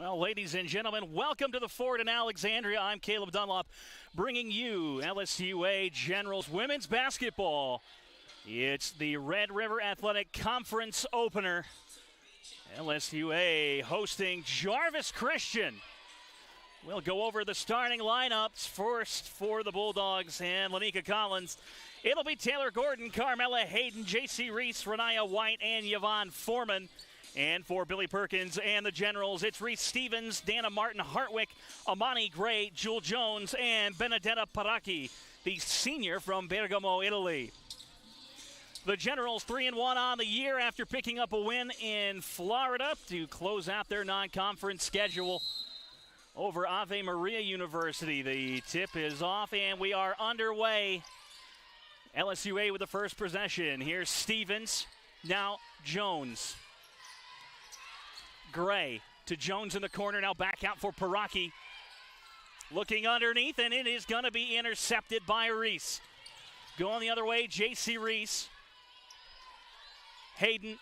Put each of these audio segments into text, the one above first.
Well, ladies and gentlemen, welcome to the Ford in Alexandria. I'm Caleb Dunlop, bringing you LSUA Generals women's basketball. It's the Red River Athletic Conference opener. LSUA hosting Jarvis Christian. We'll go over the starting lineups first for the Bulldogs and Lanika Collins. It'll be Taylor Gordon, Carmela Hayden, J.C. Reese, Renaya White, and Yvonne Foreman. And for Billy Perkins and the Generals, it's Reese Stevens, Dana Martin Hartwick, Amani Gray, Jewel Jones, and Benedetta Paracchi, the senior from Bergamo, Italy. The Generals 3-1 on the year after picking up a win in Florida to close out their non-conference schedule over Ave Maria University. The tip is off and we are underway. LSUA with the first possession. Here's Stevens, now Jones. Gray to Jones in the corner, now back out for Paracchi. Looking underneath, and it is going to be intercepted by Reese. Going the other way, J.C. Reese. Hayden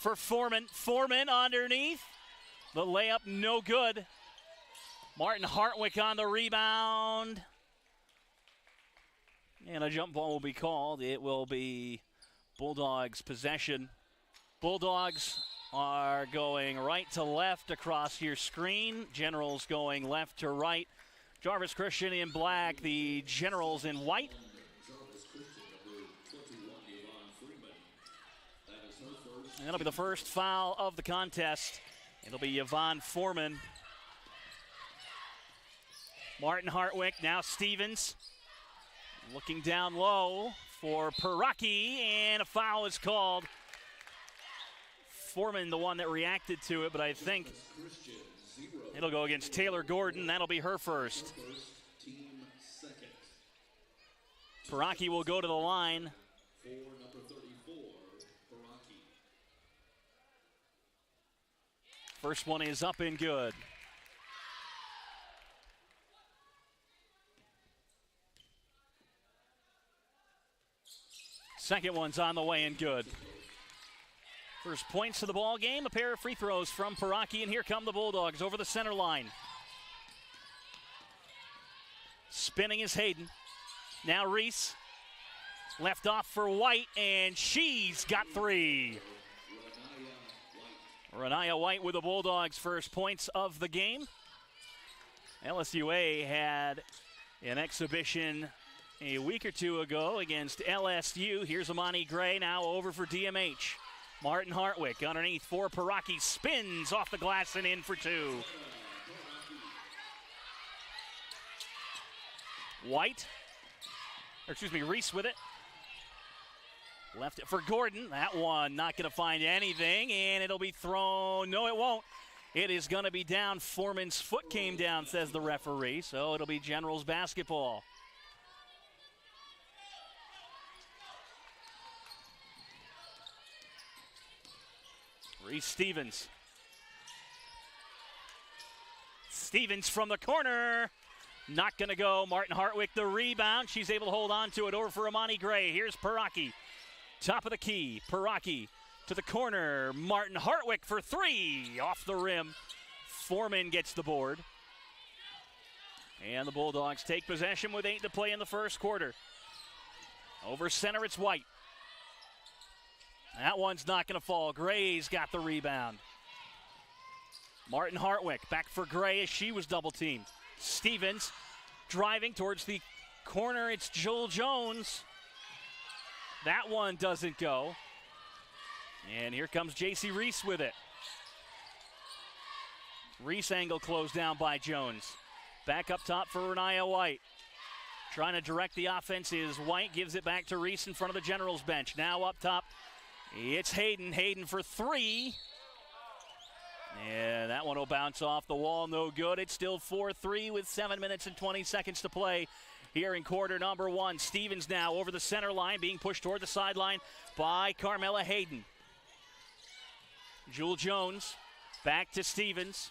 for Foreman. Foreman underneath. The layup no good. Martin Hartwick on the rebound. And a jump ball will be called. It will be Bulldogs possession. Bulldogs are going right to left across your screen. Generals going left to right. Jarvis Christian in black, the Generals in white. And that'll be the first foul of the contest. It'll be Yvonne Foreman. Martin Hartwick, now Stevens. Looking down low for Paracchi, and a foul is called. Foreman, the one that reacted to it, but I think it'll go against Taylor Gordon. That'll be her first. Paracchi will go to the line. First one is up and good. Second one's on the way and good. First points to the ball game, a pair of free throws from Paracchi, and here come the Bulldogs over the center line. Spinning is Hayden. Now Reese. Left off for White, and she's got three. Renaya White with the Bulldogs' first points of the game. LSUA had an exhibition a week or two ago against LSU. Here's Amani Gray now over for DMH. Martin Hartwick underneath for Paracchi, spins off the glass and in for two. Reese with it. Left it for Gordon. That one not going to find anything, and it'll be thrown. No, it won't. It is going to be down. Foreman's foot came down, says the referee, so it'll be Generals basketball. Reese Stevens. Stevens from the corner. Not going to go. Martin Hartwick the rebound. She's able to hold on to it over for Amani Gray. Here's Paracchi. Top of the key. Paracchi to the corner. Martin Hartwick for three. Off the rim. Foreman gets the board. And the Bulldogs take possession with 8 to play in the first quarter. Over center, it's White. That one's not going to fall. Gray's got the rebound. Martin Hartwick back for Gray as she was double teamed. Stevens driving towards the corner. It's Jewel Jones. That one doesn't go. And here comes J.C. Reese with it. Reese angle closed down by Jones. Back up top for Renaya White. Trying to direct the offense is White. Gives it back to Reese in front of the Generals bench. Now up top. It's Hayden. Hayden for three. And that one will bounce off the wall. No good. It's still 4-3 with 7 minutes and 20 seconds to play here in quarter number one. Stevens now over the center line, being pushed toward the sideline by Carmela Hayden. Jewel Jones back to Stevens.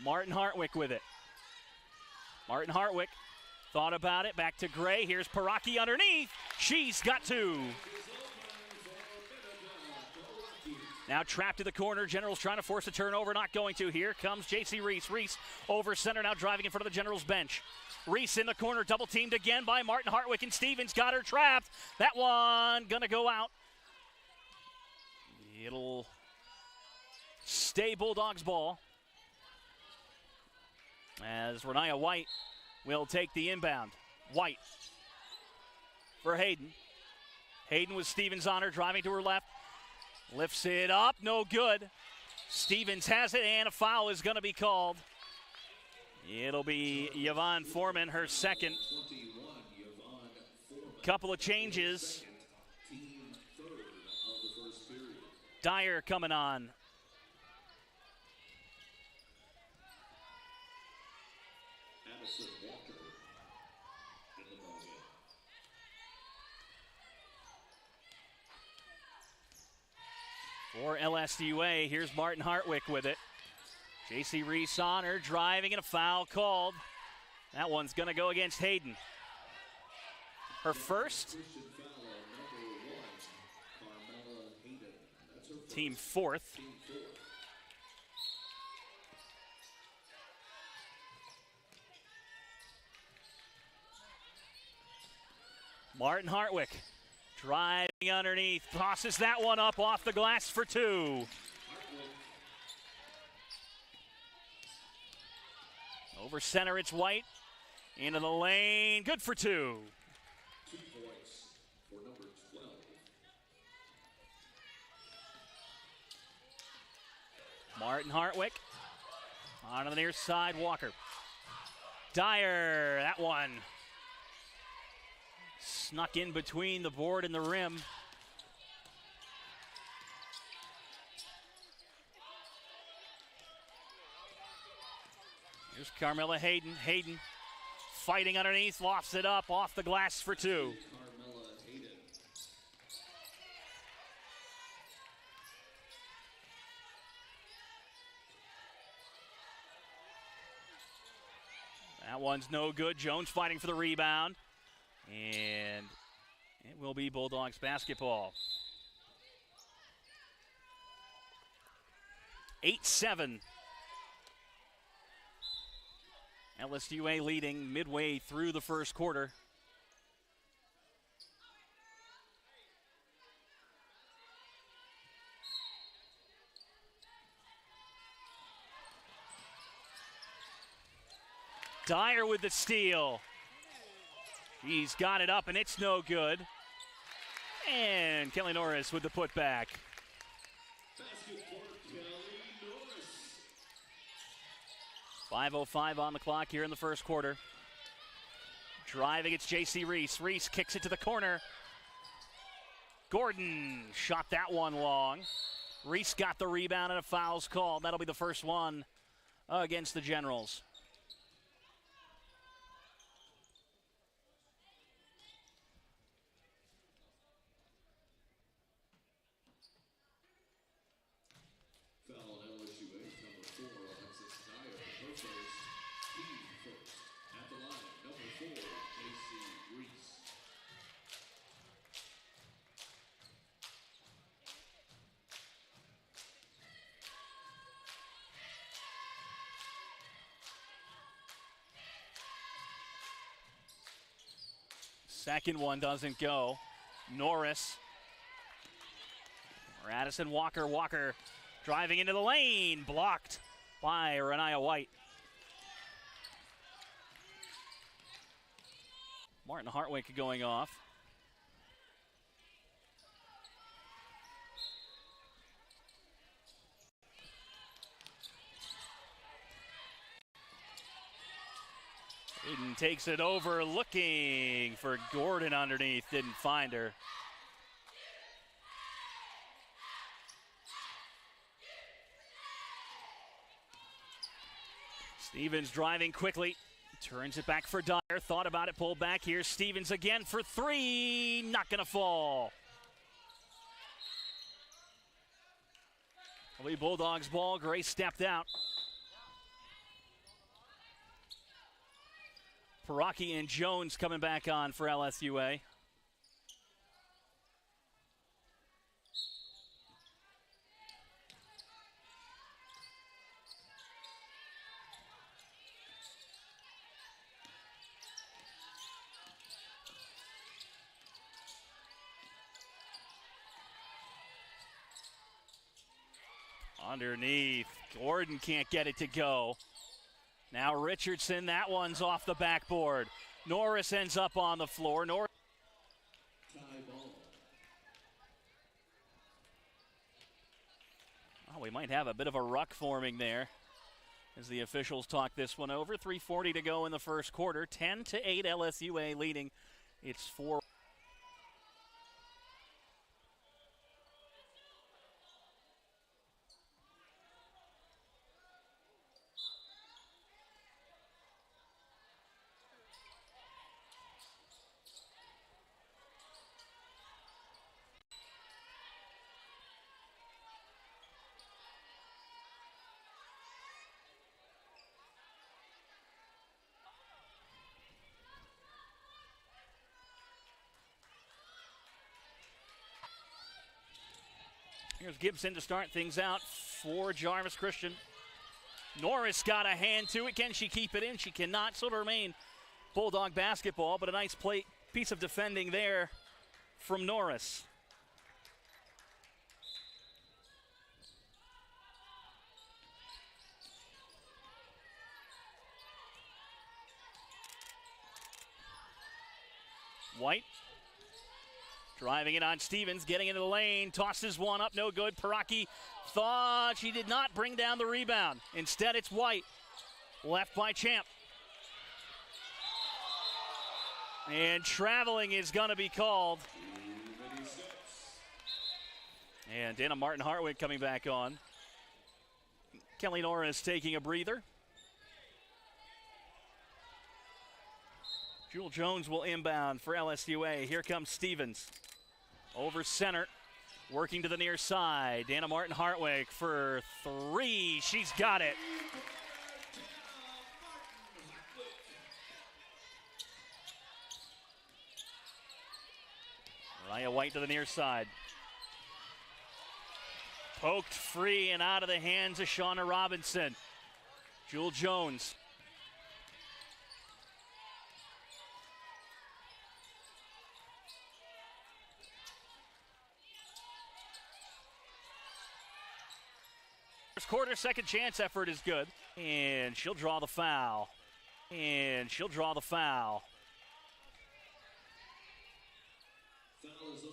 Martin Hartwick with it. Martin Hartwick thought about it. Back to Gray. Here's Paracchi underneath. She's got two. Now trapped in the corner. Generals trying to force a turnover, not going to. Here comes J.C. Reese. Reese over center, now driving in front of the Generals bench. Reese in the corner, double teamed again by Martin Hartwick, and Stevens got her trapped. That one gonna go out. It'll stay Bulldogs ball as Renaya White will take the inbound. White for Hayden. Hayden with Stevens on her, driving to her left. Lifts it up, no good. Stevens has it, and a foul is going to be called. It'll be Yvonne Foreman, her second. Couple of changes. Dyer coming on. For LSUA, here's Martin Hartwick with it. J.C. Reese on her, driving, and a foul called. That one's going to go against Hayden. Her first. Team fourth. Martin Hartwick driving underneath, tosses that one up off the glass for two. Over center, it's White. Into the lane, good for two. 2 points for number 12. Martin Hartwick. On the near side, Walker. Dyer, that one snuck in between the board and the rim. Here's Carmella Hayden. Hayden fighting underneath, lofts it up off the glass for two. Carmella Hayden. That one's no good. Jones fighting for the rebound. And it will be Bulldogs basketball. 8-7. LSUA leading midway through the first quarter. Dyer with the steal. He's got it up, and it's no good. And Kelly Norris with the putback. Basket for Kelly Norris. 5:05 on the clock here in the first quarter. Driving, it's J.C. Reese. Reese kicks it to the corner. Gordon shot that one long. Reese got the rebound, and a foul's called. That'll be the first one against the Generals. Foul on LSUA, number 4, Alexis Dyer. Her first, team first. At the line, number 4, J.C. Reese. Second one doesn't go. Norris. Radisson Walker. Walker driving into the lane. Blocked by Renaya White. Martin Hartwick going off. Hayden takes it over, looking for Gordon underneath. Didn't find her. Stevens driving quickly. Turns it back for Dyer. Thought about it, pulled back here. Stevens again for three. Not going to fall. Lee Bulldogs ball. Gray stepped out. Paraki and Jones coming back on for LSUA. Underneath, Gordon can't get it to go. Now Richardson, that one's off the backboard. Norris ends up on the floor. Tie ball. Oh, we might have a bit of a ruck forming there as the officials talk this one over. 3:40 to go in the first quarter. 10-8 LSUA leading. It's 4. Here's Gibson to start things out for Jarvis Christian. Norris got a hand to it. Can she keep it in? She cannot, so it'll remain Bulldog basketball, but a nice piece of defending there from Norris. White driving it on Stevens, getting into the lane, tosses one up, no good. Paraki thought she did not bring down the rebound. Instead, it's White, left by Champ. And traveling is going to be called. And Dana Martin-Hartwick coming back on. Kelly Norris taking a breather. Jewel Jones will inbound for LSUA. Here comes Stevens. Over center, working to the near side. Dana Martin-Hartwick for three. She's got it. Mariah White to the near side. Poked free and out of the hands of Shauna Robinson. Jewel Jones. First quarter, second chance effort is good. And she'll draw the foul. And she'll draw the foul. Foul is on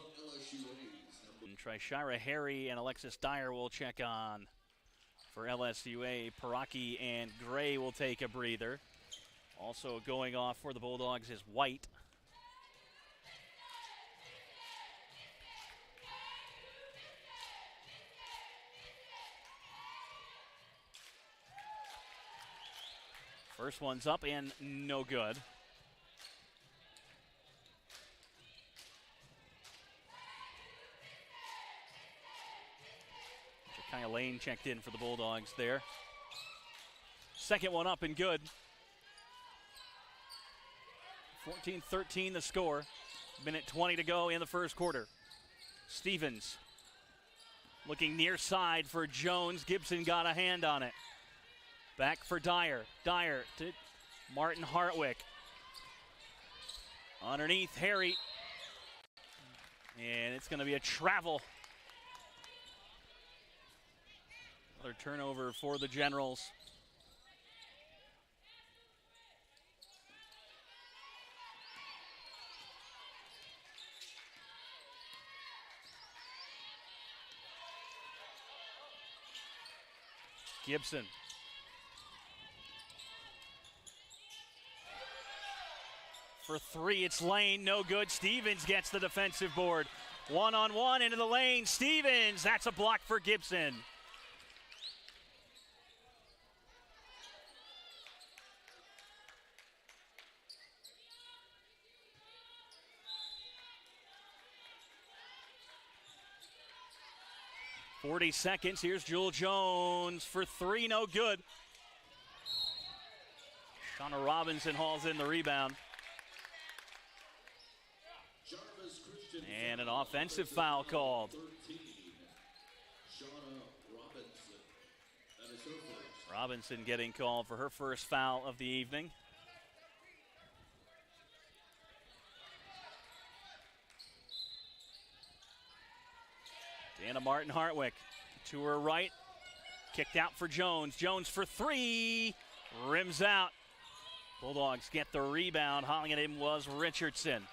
LSUA's. Trishira Harry and Alexis Dyer will check on for LSUA. Paraki and Gray will take a breather. Also going off for the Bulldogs is White. First one's up and no good. Jakaya Lane checked in for the Bulldogs there. Second one up and good. 14-13 the score. Minute 20 to go in the first quarter. Stevens looking near side for Jones. Gibson got a hand on it. Back for Dyer. Dyer to Martin-Hartwick. Underneath Harry. And it's going to be a travel. Another turnover for the Generals. Gibson. For three, it's Lane, no good. Stevens gets the defensive board. One-on-one into the lane, Stevens, that's a block for Gibson. .40 seconds, here's Jewel Jones for three, no good. Shauna Robinson hauls in the rebound. Jarvis Christian. And an offensive foul called. 13. Shauna Robinson. That is her first. Robinson getting called for her first foul of the evening. Dana Martin-Hartwick to her right. Kicked out for Jones. Jones for three. Rims out. Bulldogs get the rebound. Hauling it in was Richardson.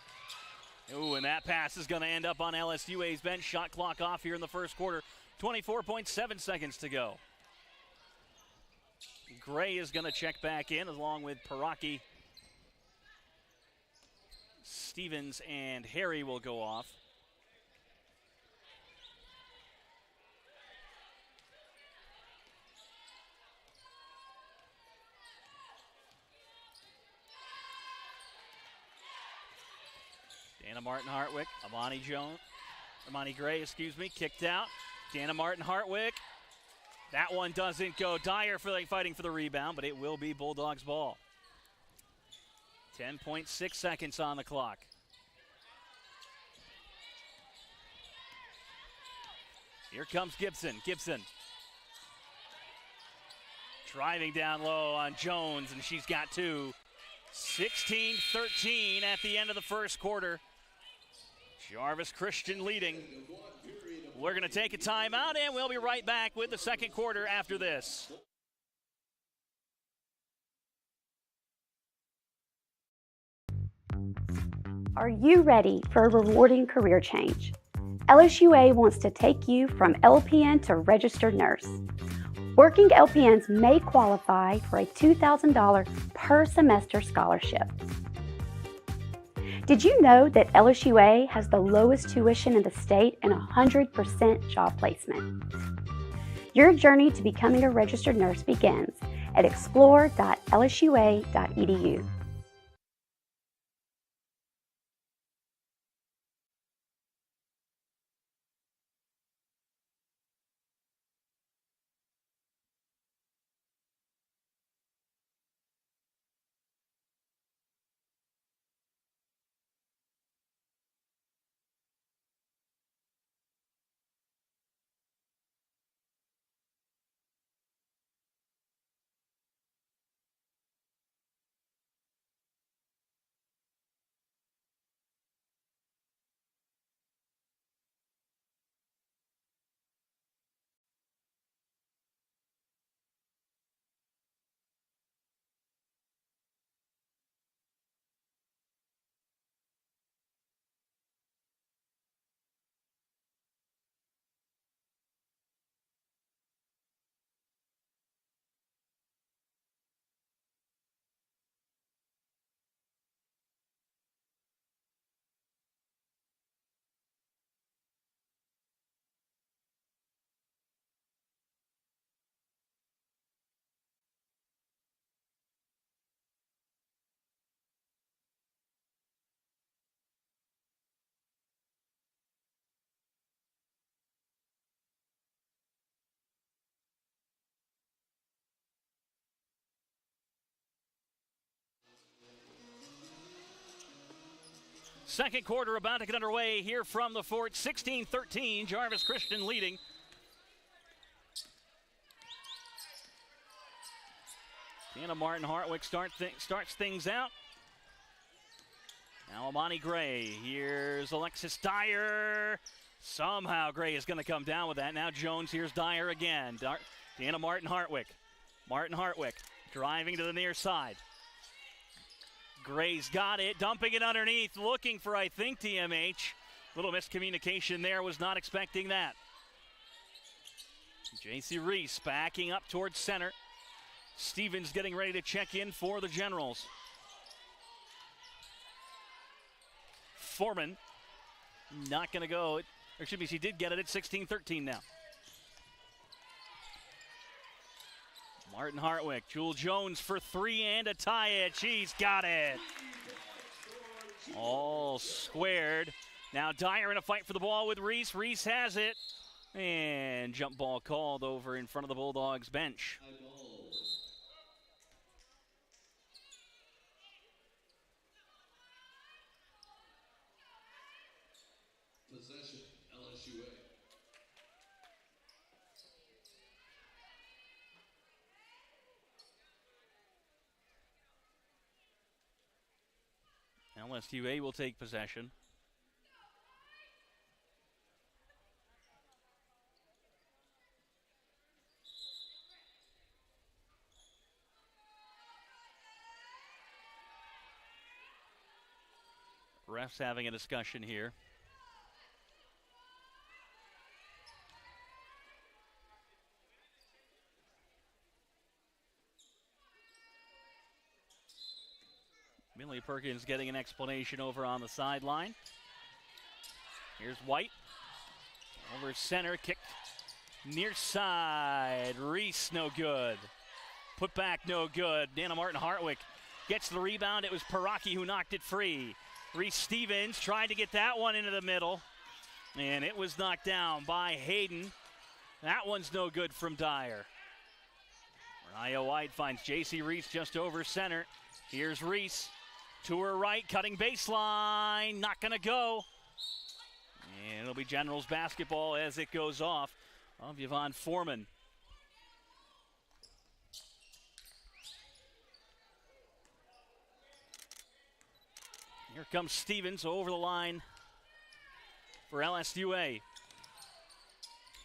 Ooh, and that pass is going to end up on LSUA's bench. Shot clock off here in the first quarter. 24.7 seconds to go. Gray is going to check back in along with Paraki. Stevens and Harry will go off. Dana Martin-Hartwick, Amani Gray, kicked out. Dana Martin-Hartwick. That one doesn't go. Dyer fighting for the rebound, but it will be Bulldogs ball. 10.6 seconds on the clock. Here comes Gibson. Gibson driving down low on Jones, and she's got two. 16-13 at the end of the first quarter. Jarvis Christian leading. We're going to take a timeout, and we'll be right back with the second quarter after this. Are you ready for a rewarding career change? LSUA wants to take you from LPN to registered nurse. Working LPNs may qualify for a $2,000 per semester scholarship. Did you know that LSUA has the lowest tuition in the state and 100% job placement? Your journey to becoming a registered nurse begins at explore.lsua.edu. Second quarter about to get underway here from the fort. 16-13, Jarvis Christian leading. Dana Martin-Hartwick starts things out. Now Amani Gray. Here's Alexis Dyer. Somehow Gray is going to come down with that. Now Jones, here's Dyer again. Dana Martin-Hartwick. Martin-Hartwick driving to the near side. Gray's got it, dumping it underneath, looking for, I think, TMH. Little miscommunication there, was not expecting that. J.C. Reese backing up towards center. Stevens getting ready to check in for the Generals. Foreman not going to go. Or should be, she did get it at 16-13 now. Martin-Hartwick, Jewel Jones for three and a tie it. She's got it. All squared. Now Dyer in a fight for the ball with Reese. Reese has it. And jump ball called over in front of the Bulldogs bench. Possession, LSUA. LSUA will take possession. refs having a discussion here. Billy Perkins getting an explanation over on the sideline. Here's White. Over center, kicked near side. Reese, no good. Put back, no good. Dana Martin Hartwick gets the rebound. It was Paraki who knocked it free. Reese Stevens tried to get that one into the middle, and it was knocked down by Hayden. That one's no good from Dyer. Mariah White finds J.C. Reese just over center. Here's Reese to her right, cutting baseline. Not going to go. And it'll be Generals basketball as it goes off of Yvonne Foreman. Here comes Stevens over the line for LSUA.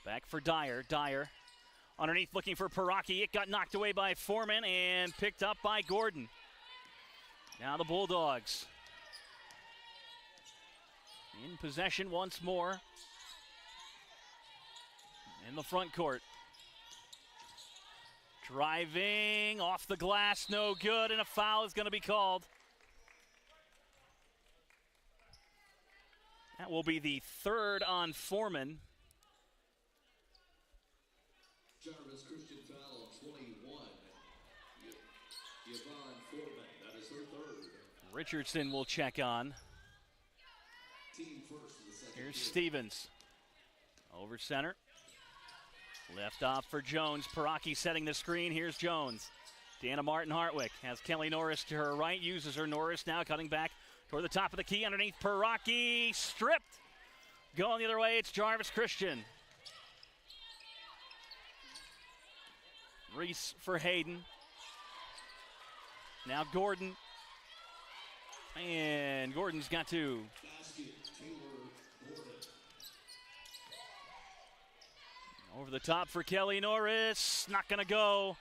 Back for Dyer. Dyer underneath looking for Paraki. It got knocked away by Foreman and picked up by Gordon. Now the Bulldogs in possession once more in the front court. Driving off the glass, no good, and a foul is going to be called. That will be the third on Foreman. Jarvis Christian foul, 21. Yvonne Foreman, that is her third. Richardson will check on. Team first in the second. Here's Stevens. Over center. Left off for Jones. Paraki setting the screen. Here's Jones. Dana Martin Hartwick has Kelly Norris to her right. Uses her. Norris now cutting back toward the top of the key underneath Paraki. Stripped. Going the other way, it's Jarvis Christian. Reese for Hayden. Now Gordon. And Gordon's got two. Basket, Taylor Gordon. Over the top for Kelly Norris. Not going to go.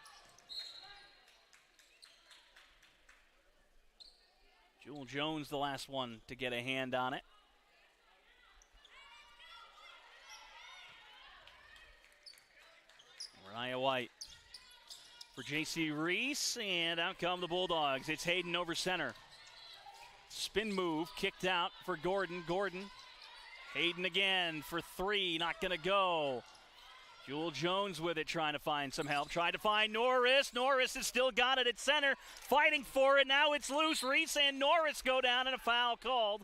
Jewel Jones, the last one to get a hand on it. Mariah White for J.C. Reese, and out come the Bulldogs. It's Hayden over center. Spin move, kicked out for Gordon. Gordon, Hayden again for three, not going to go. Jewel Jones with it, trying to find some help. Tried to find Norris. Norris has still got it at center, fighting for it. Now it's loose. Reese and Norris go down, and a foul called.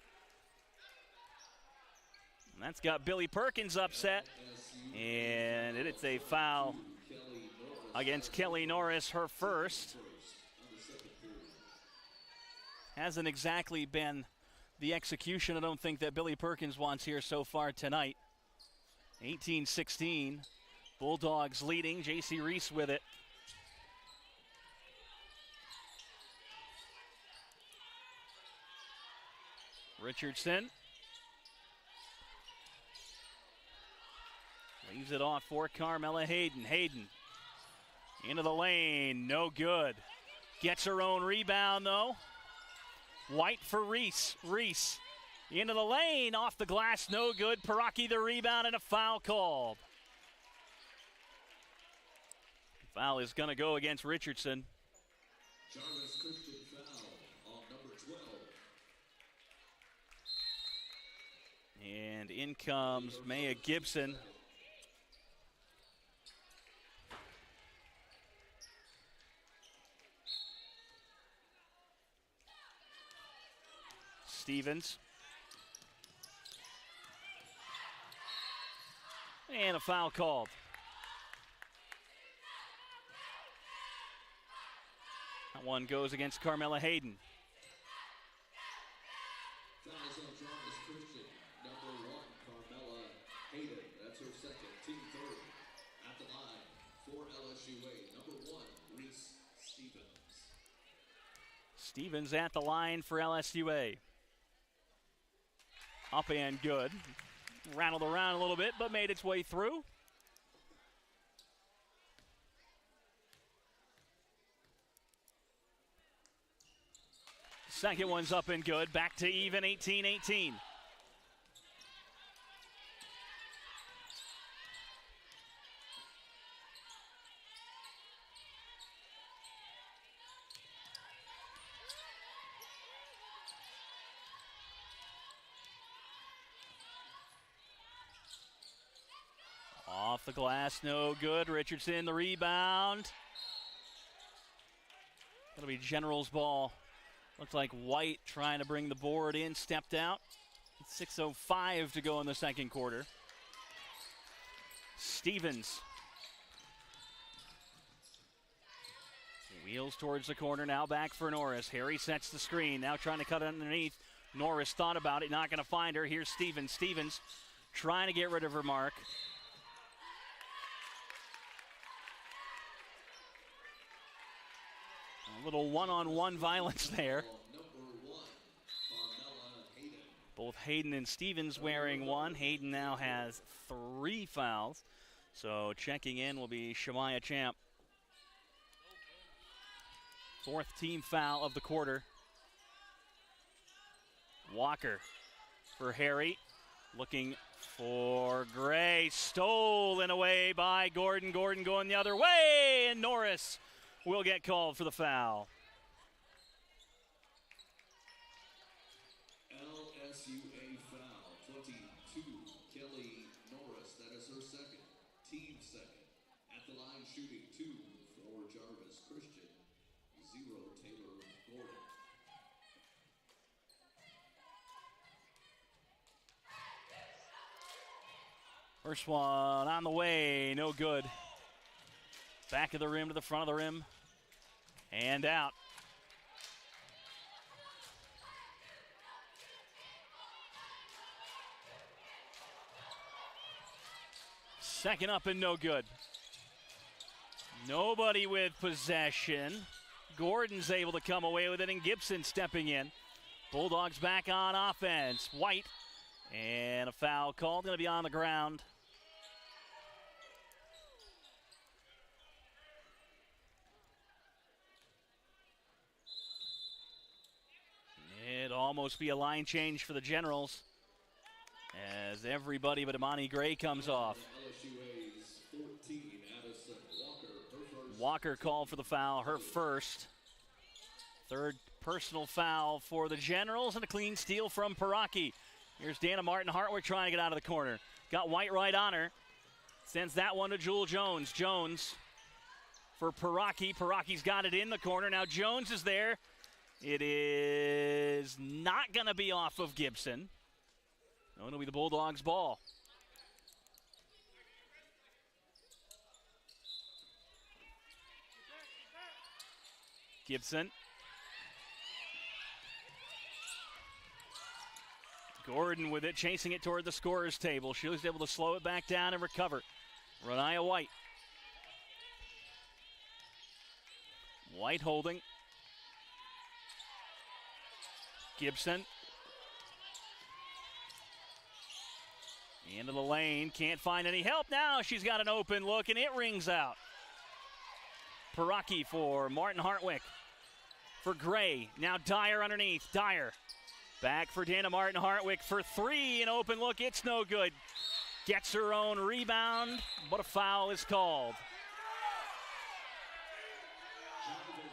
And that's got Billy Perkins upset, and it's a foul against Kelly Norris, her first. Hasn't exactly been the execution, I don't think, that Billy Perkins wants here so far tonight. 18-16. Bulldogs leading. J.C. Reese with it. Richardson leaves it off for Carmella Hayden. Hayden into the lane. No good. Gets her own rebound, though. White for Reese. Reese into the lane. Off the glass. No good. Paraki the rebound, and a foul called. Foul is going to go against Richardson. Jarvis Christian foul on number 12. And in comes Maya Gibson. Stevens. And a foul called. That one goes against Carmella Hayden. Fouls on Jarvis Christian, number 1, Carmella Hayden. That's her second, team third. At the line for LSUA, number 1, Reese Stevens. Stevens at the line for LSUA. Up and good. Rattled around a little bit, but made its way through. Second one's up and good. Back to even 18-18. Off the glass, no good. Richardson, the rebound. That'll be General's ball. Looks like White trying to bring the board in, stepped out. 6:05 to go in the second quarter. Stevens. Wheels towards the corner, now back for Norris. Harry sets the screen, now trying to cut it underneath. Norris thought about it, not going to find her. Here's Stevens. Stevens trying to get rid of her mark. A little one-on-one violence there. Both Hayden and Stevens wearing one. Hayden now has 3 fouls. So checking in will be Shemaya Champ. 4th team foul of the quarter. Walker for Harry. Looking for Gray. Stolen away by Gordon. Gordon going the other way. And Norris will get called for the foul. LSUA foul, 22, Kelly Norris. That is her second, team second. At the line shooting 2 for Jarvis Christian, 0 Taylor Gordon. First one on the way, no good. Back of the rim to the front of the rim. And out. Second up and no good. Nobody with possession. Gordon's able to come away with it, and Gibson stepping in. Bulldogs back on offense. White. And a foul called. Going to be on the ground. It'll almost be a line change for the Generals as everybody but Imani Gray comes off. LSUA's 14, Addison Walker, her first. Walker called for the foul, her first. 3rd personal foul for the Generals, and a clean steal from Paraki. Here's Dana Martin Hartwick trying to get out of the corner. Got White right on her. Sends that one to Jewel Jones. Jones for Paraki. Paraki's got it in the corner. Now Jones is there. It is not going to be off of Gibson. No, it'll be the Bulldogs' ball. Gibson. Gordon with it, chasing it toward the scorer's table. She was able to slow it back down and recover. Renaya White. White holding. Gibson. Into the lane, can't find any help. Now she's got an open look, and it rings out. Paraki for Martin Hartwick. For Gray, now Dyer underneath. Dyer back for Dana Martin Hartwick for 3, an open look, it's no good. Gets her own rebound, but a foul is called. Jarvis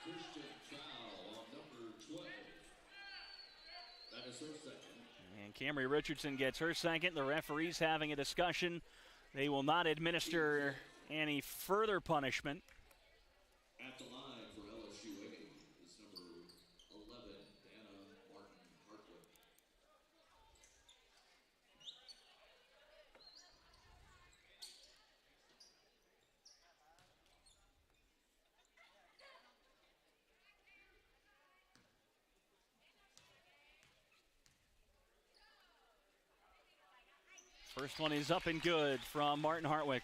Christian foul on number 12. That is her second. And Camry Richardson gets her second. The referees having a discussion. They will not administer any further punishment. At the line for LSUA is number 11, Dana Martin Hartwick. First one is up and good from Martin Hartwick.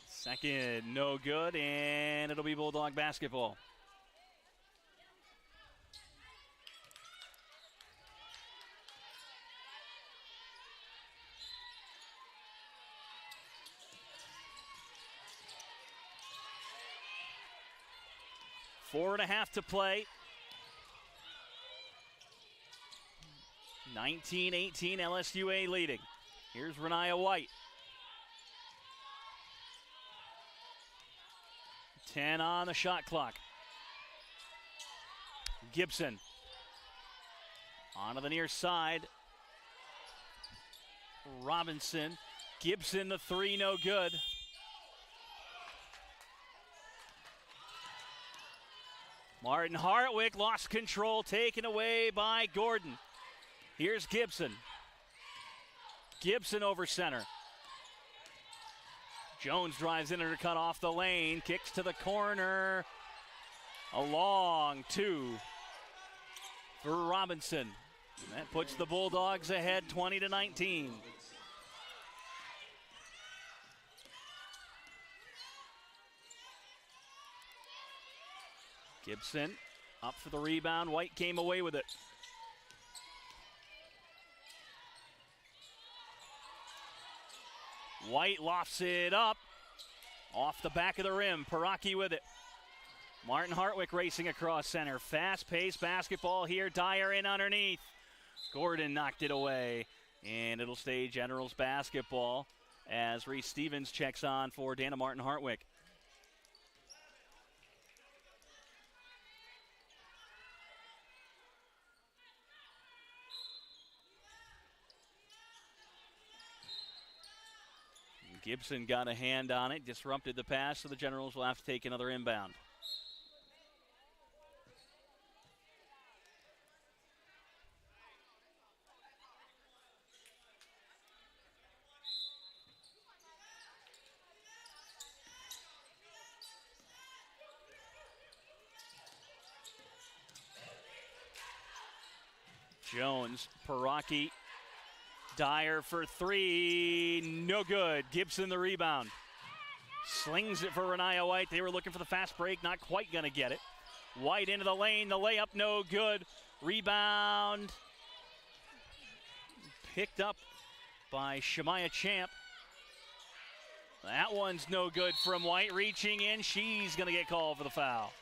Second, no good, and it'll be Bulldog basketball. 4.5 to play. 19-18 LSUA leading. Here's Renaya White. 10 on the shot clock. Gibson onto the near side. Robinson. Gibson, the three, no good. Martin Hartwick lost control, taken away by Gordon. Here's Gibson. Gibson over center. Jones drives in to cut off the lane, kicks to the corner. A long two for Robinson. That puts the Bulldogs ahead 20-19. Gibson up for the rebound. White came away with it. White lofts it up off the back of the rim. Paraki with it. Martin Hartwick racing across center. Fast-paced basketball here. Dyer in underneath. Gordon knocked it away. And it'll stay Generals basketball as Reese Stevens checks on for Dana Martin Hartwick. Gibson got a hand on it, disrupted the pass, so the Generals will have to take another inbound. Jones, Paraki, Dyer for three, no good. Gibson the rebound. Slings it for Renaya White. They were looking for the fast break, not quite gonna get it. White into the lane, the layup no good. Rebound picked up by Shemaya Champ. That one's no good from White, reaching in. She's gonna get called for the foul.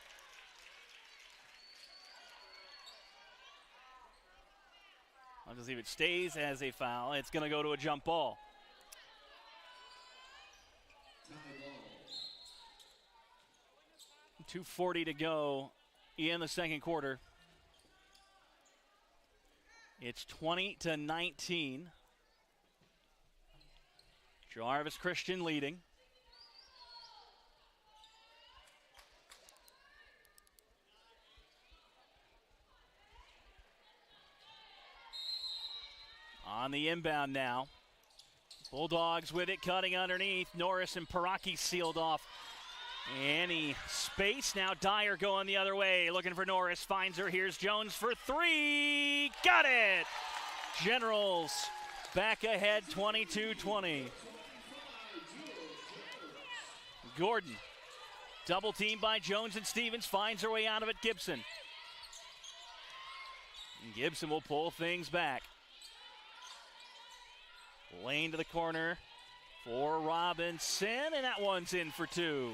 I'll just see if it stays as a foul. It's going to go to a jump ball. 2:40 to go in the second quarter. It's 20-19. Jarvis Christian leading. On the inbound now. Bulldogs with it, cutting underneath. Norris and Paraki sealed off any space. Now Dyer going the other way, looking for Norris. Finds her. Here's Jones for three. Got it! Generals back ahead 22-20. Gordon, double teamed by Jones and Stevens. Finds her way out of it, Gibson. And Gibson will pull things back. Lane to the corner for Robinson, and that one's in for two.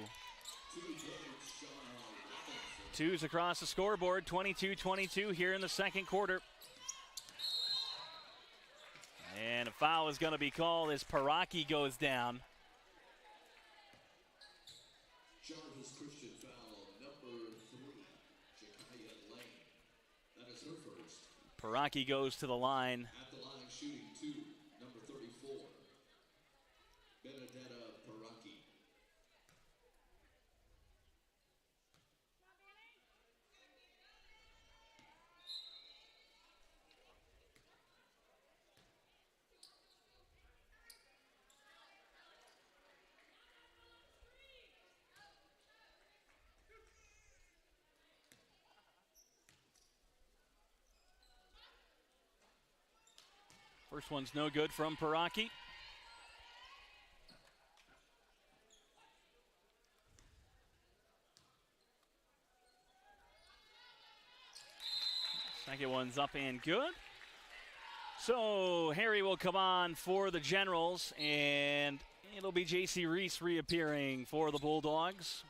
Twos across the scoreboard, 22-22 here in the second quarter. And a foul is going to be called as Paraki goes down. Jarvis Christian foul, number 3, Jakaya Lane. That is her first. Paraki goes to the line. At the line shooting 2, number 34, Benedetta Paraki. First one's no good from Paraki. Second one's up and good. So Harry will come on for the Generals, and it'll be J.C. Reese reappearing for the Bulldogs.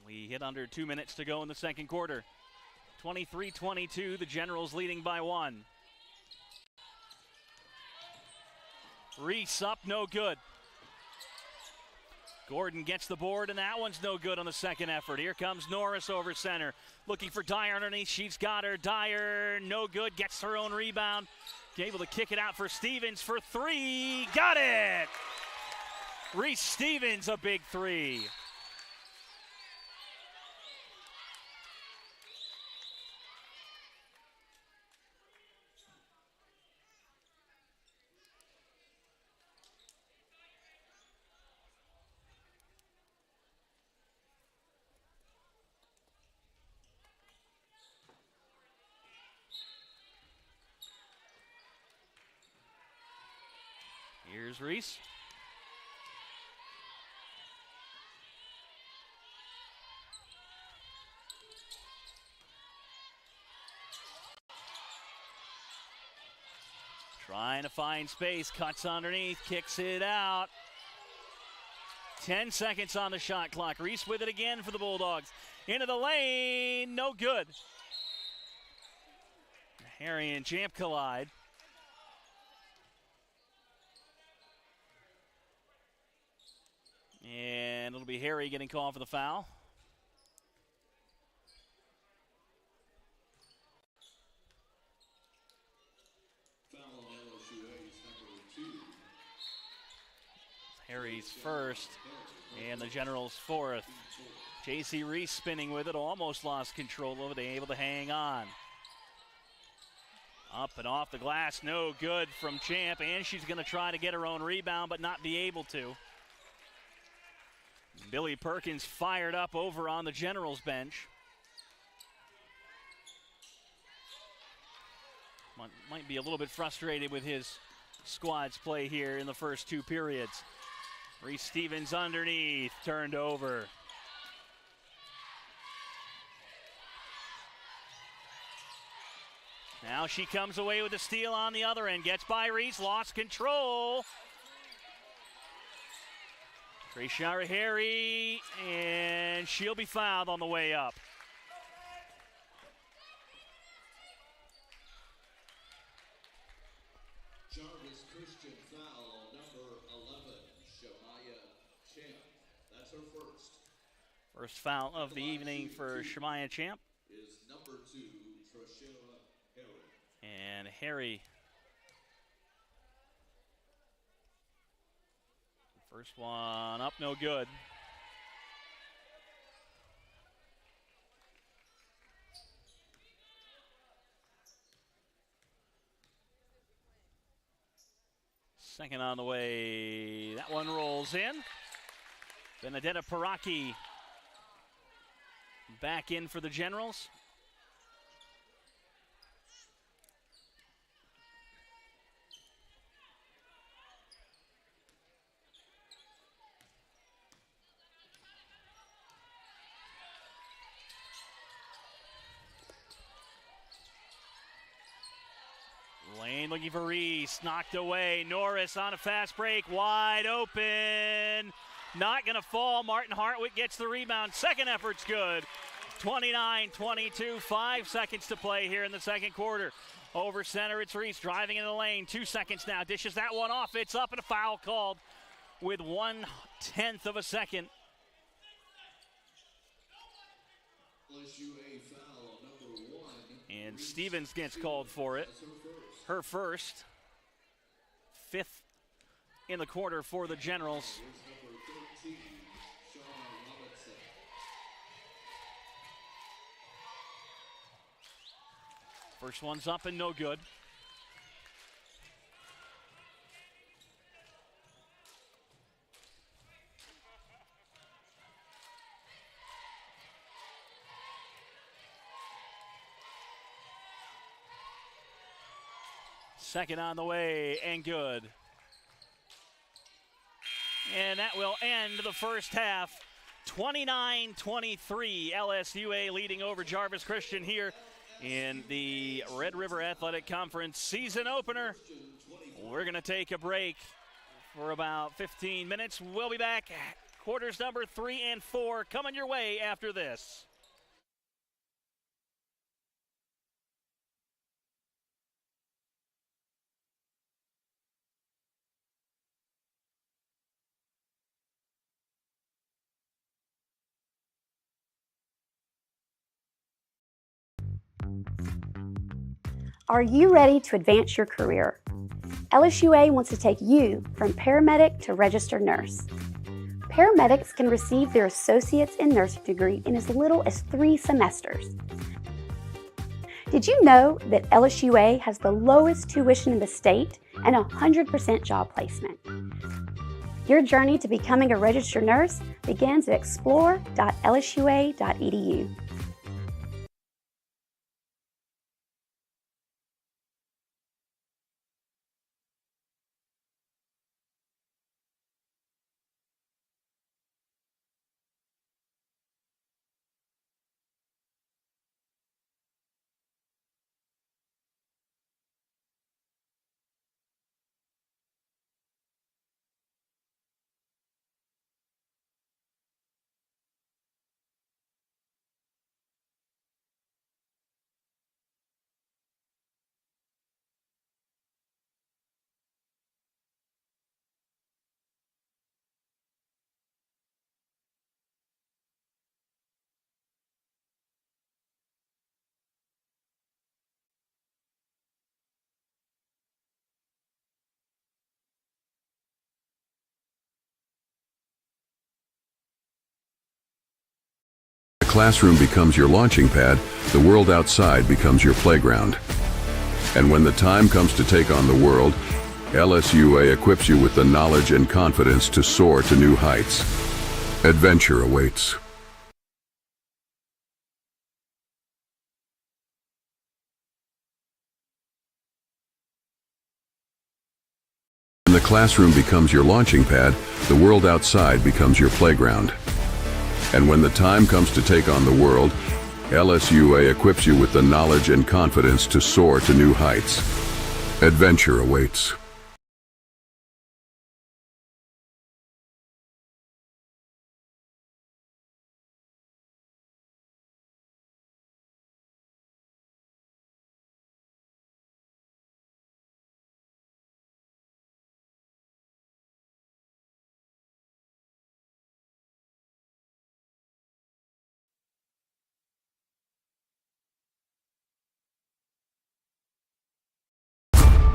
We hit under 2 minutes to go in the second quarter. 23-22, the Generals leading by 1. Reese up, no good. Gordon gets the board, and that one's no good on the second effort. Here comes Norris over center, looking for Dyer underneath. She's got her. Dyer, no good, gets her own rebound. Able to kick it out for Stevens for 3. Got it! Reese Stevens, a big 3. Here's Reese. Trying to find space, cuts underneath, kicks it out. 10 seconds on the shot clock. Reese with it again for the Bulldogs. Into the lane, no good. Harry and Champ collide. And it'll be Harry getting called for the foul. Foul on LSUA's number 2. Harry's first, and the Generals' 4th. J.C. Reese spinning with it, almost lost control of it, able to hang on. Up and off the glass, no good from Champ, and she's going to try to get her own rebound, but not be able to. Billy Perkins fired up over on the Generals bench. Might be a little bit frustrated with his squad's play here in the first 2 periods. Reese Stevens underneath, turned over. Now she comes away with the steal on the other end. Gets by Reese, lost control. Treshara Harry, and she'll be fouled on the way up. Jarvis Christian foul number 11, Shemaya Champ. That's her first. First foul of the evening for Shemaya Champ. Is number 2, Treshara Harry. And Harry. First one up, no good. Second on the way. That one rolls in. Benedetta Paraki back in for the Generals. Lane looking for Reese, knocked away. Norris on a fast break, wide open. Not gonna fall. Martin Hartwick gets the rebound. Second effort's good. 29-22, 5 seconds to play here in the second quarter. Over center, it's Reese driving in the lane. 2 seconds now, dishes that one off. It's up and a foul called with 1/10 of a second. LSUA foul number 1. And Stevens gets called for it. Her first. 5th in the quarter for the Generals. Here's number 13, Shauna Robinson. First one's up and no good. Second on the way and good. And that will end the first half. 29-23, LSUA leading over Jarvis Christian here in the Red River Athletic Conference season opener. We're going to take a break for about 15 minutes. We'll be back Quarters number 3 and 4 coming your way after this. Are you ready to advance your career? LSUA wants to take you from paramedic to registered nurse. Paramedics can receive their associates in nursing degree in as little as 3 semesters. Did you know that LSUA has the lowest tuition in the state and 100% job placement? Your journey to becoming a registered nurse begins at explore.lsua.edu. The classroom becomes your launching pad, the world outside becomes your playground. And when the time comes to take on the world, LSUA equips you with the knowledge and confidence to soar to new heights. Adventure awaits. When the classroom becomes your launching pad, the world outside becomes your playground. And when the time comes to take on the world, LSUA equips you with the knowledge and confidence to soar to new heights. Adventure awaits.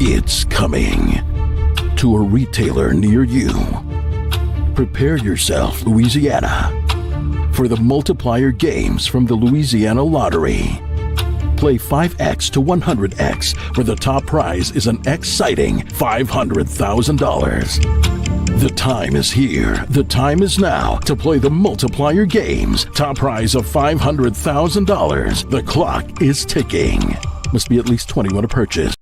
It's coming to a retailer near you. Prepare yourself, Louisiana, for the multiplier games from the Louisiana Lottery. Play 5x to 100x, where the top prize is an exciting $500,000. The time is here. The time is now to play the multiplier games. Top prize of $500,000. The clock is ticking. Must be at least 21 to purchase.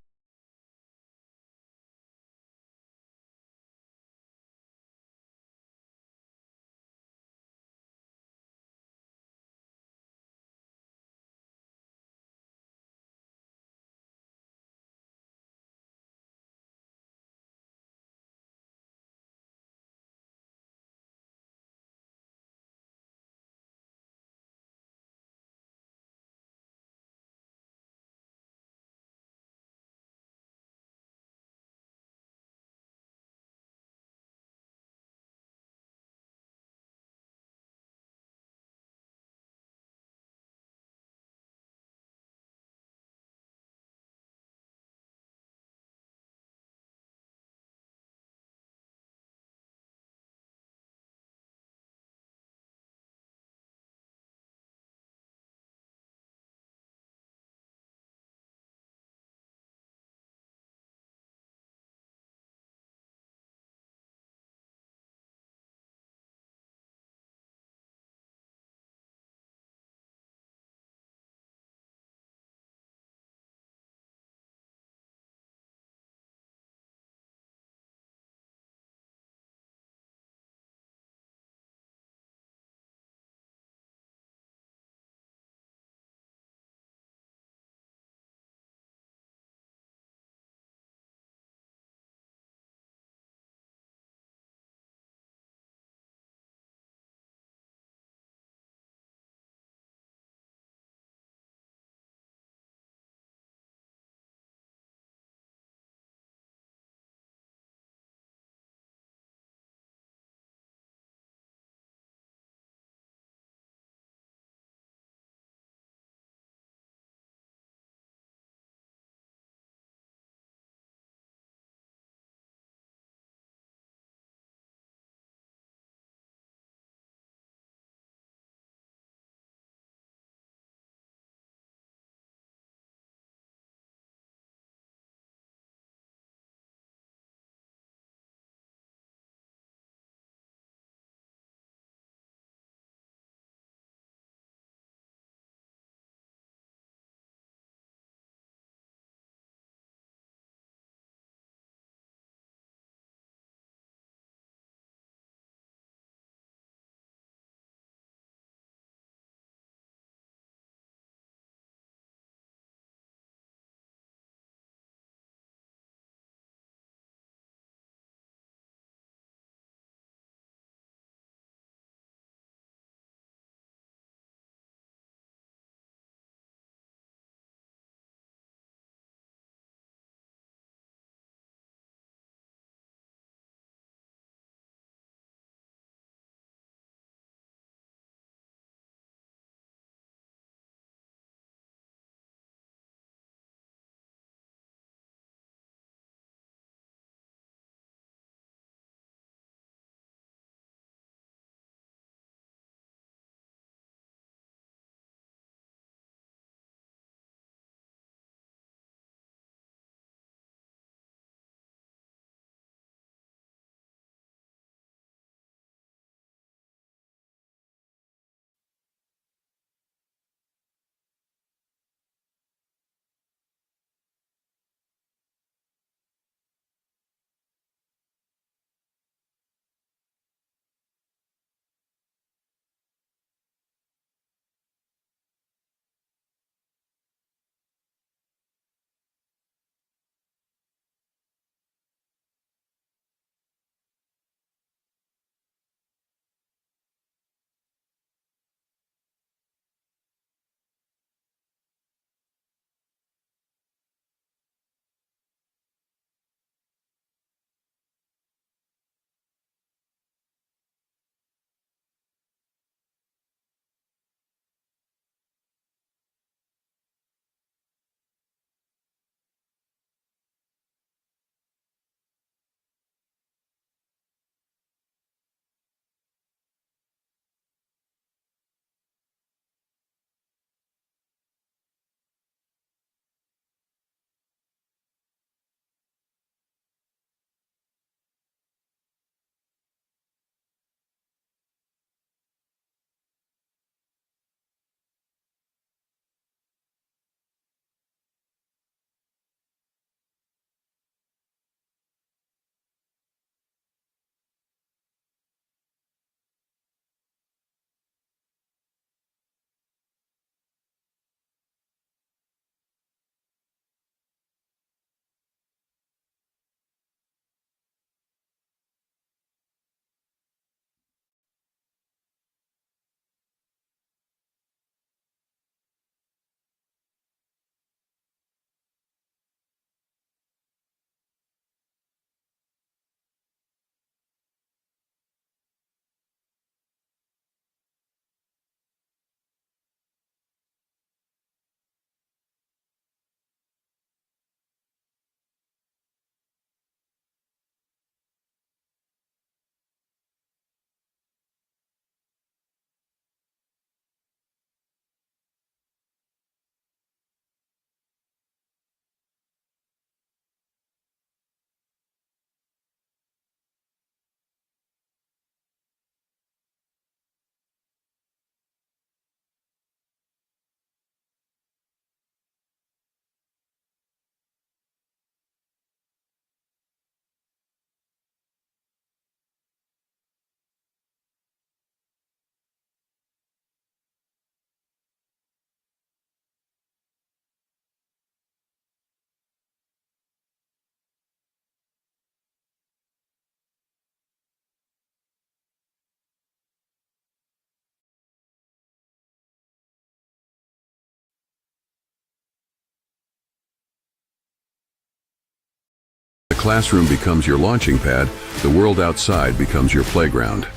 classroom becomes your launching pad, the world outside becomes your playground.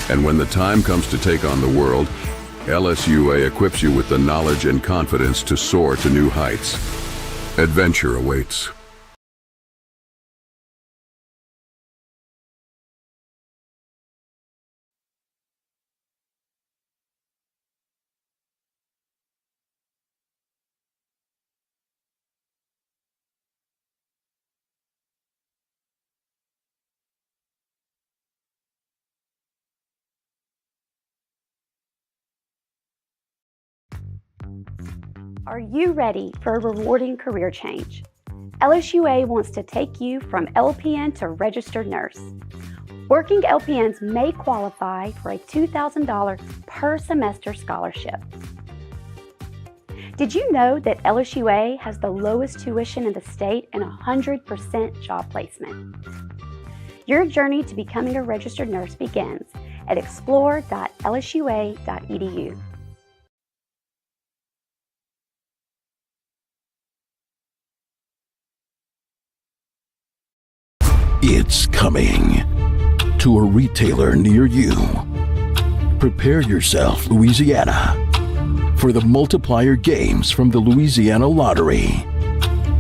And when the time comes to take on the world, LSUA equips you with the knowledge and confidence to soar to new heights. Adventure awaits. Are you ready for a rewarding career change? LSUA wants to take you from LPN to registered nurse. Working LPNs may qualify for a $2,000 per semester scholarship. Did you know that LSUA has the lowest tuition in the state and 100% job placement? Your journey to becoming a registered nurse begins at explore.lsua.edu. It's coming to a retailer near you. Prepare yourself, Louisiana, for the multiplier games from the Louisiana Lottery.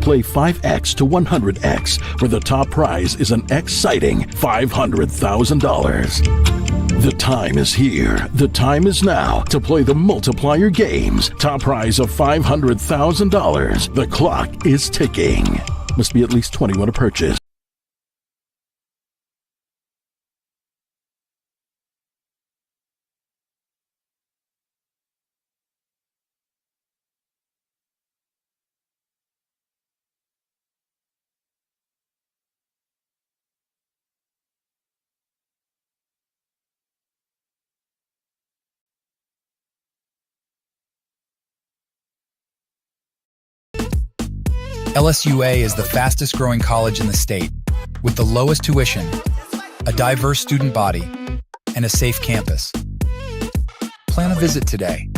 Play 5x to 100x, where the top prize is an exciting $500,000. The time is here. The time is now to play the multiplier games. Top prize of $500,000. The clock is ticking. Must be at least 21 to purchase. LSUA is the fastest growing college in the state, with the lowest tuition, a diverse student body, and a safe campus. Plan a visit today.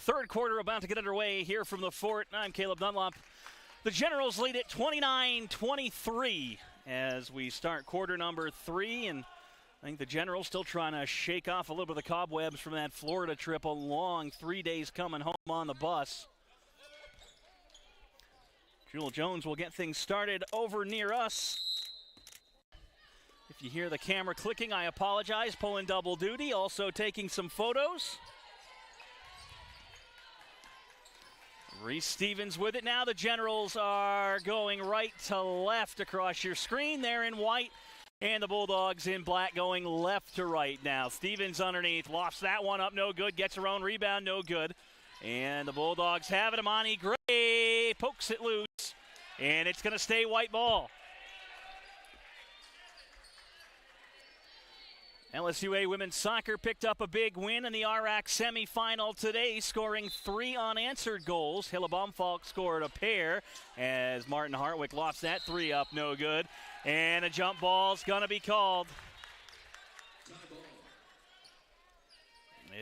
Third quarter about to get underway here from the fort. I'm Caleb Dunlop. The Generals lead it 29-23 as we start quarter number 3, and I think the Generals still trying to shake off a little bit of the cobwebs from that Florida trip, a long 3 days coming home on the bus. Jewel Jones will get things started over near us. If you hear the camera clicking, I apologize. Pulling double duty, also taking some photos. Reese Stevens with it now. The Generals are going right to left across your screen. They're in white, and the Bulldogs in black going left to right now. Stevens underneath, lofts that one up, no good. Gets her own rebound, no good. And the Bulldogs have it. Amani Gray pokes it loose, and it's going to stay white ball. LSUA women's soccer picked up a big win in the RRAC semifinal today, scoring 3 unanswered goals. Hilla Baumfalk scored a pair as Martin Hartwick lofts that 3 up, no good. And a jump ball's gonna be called.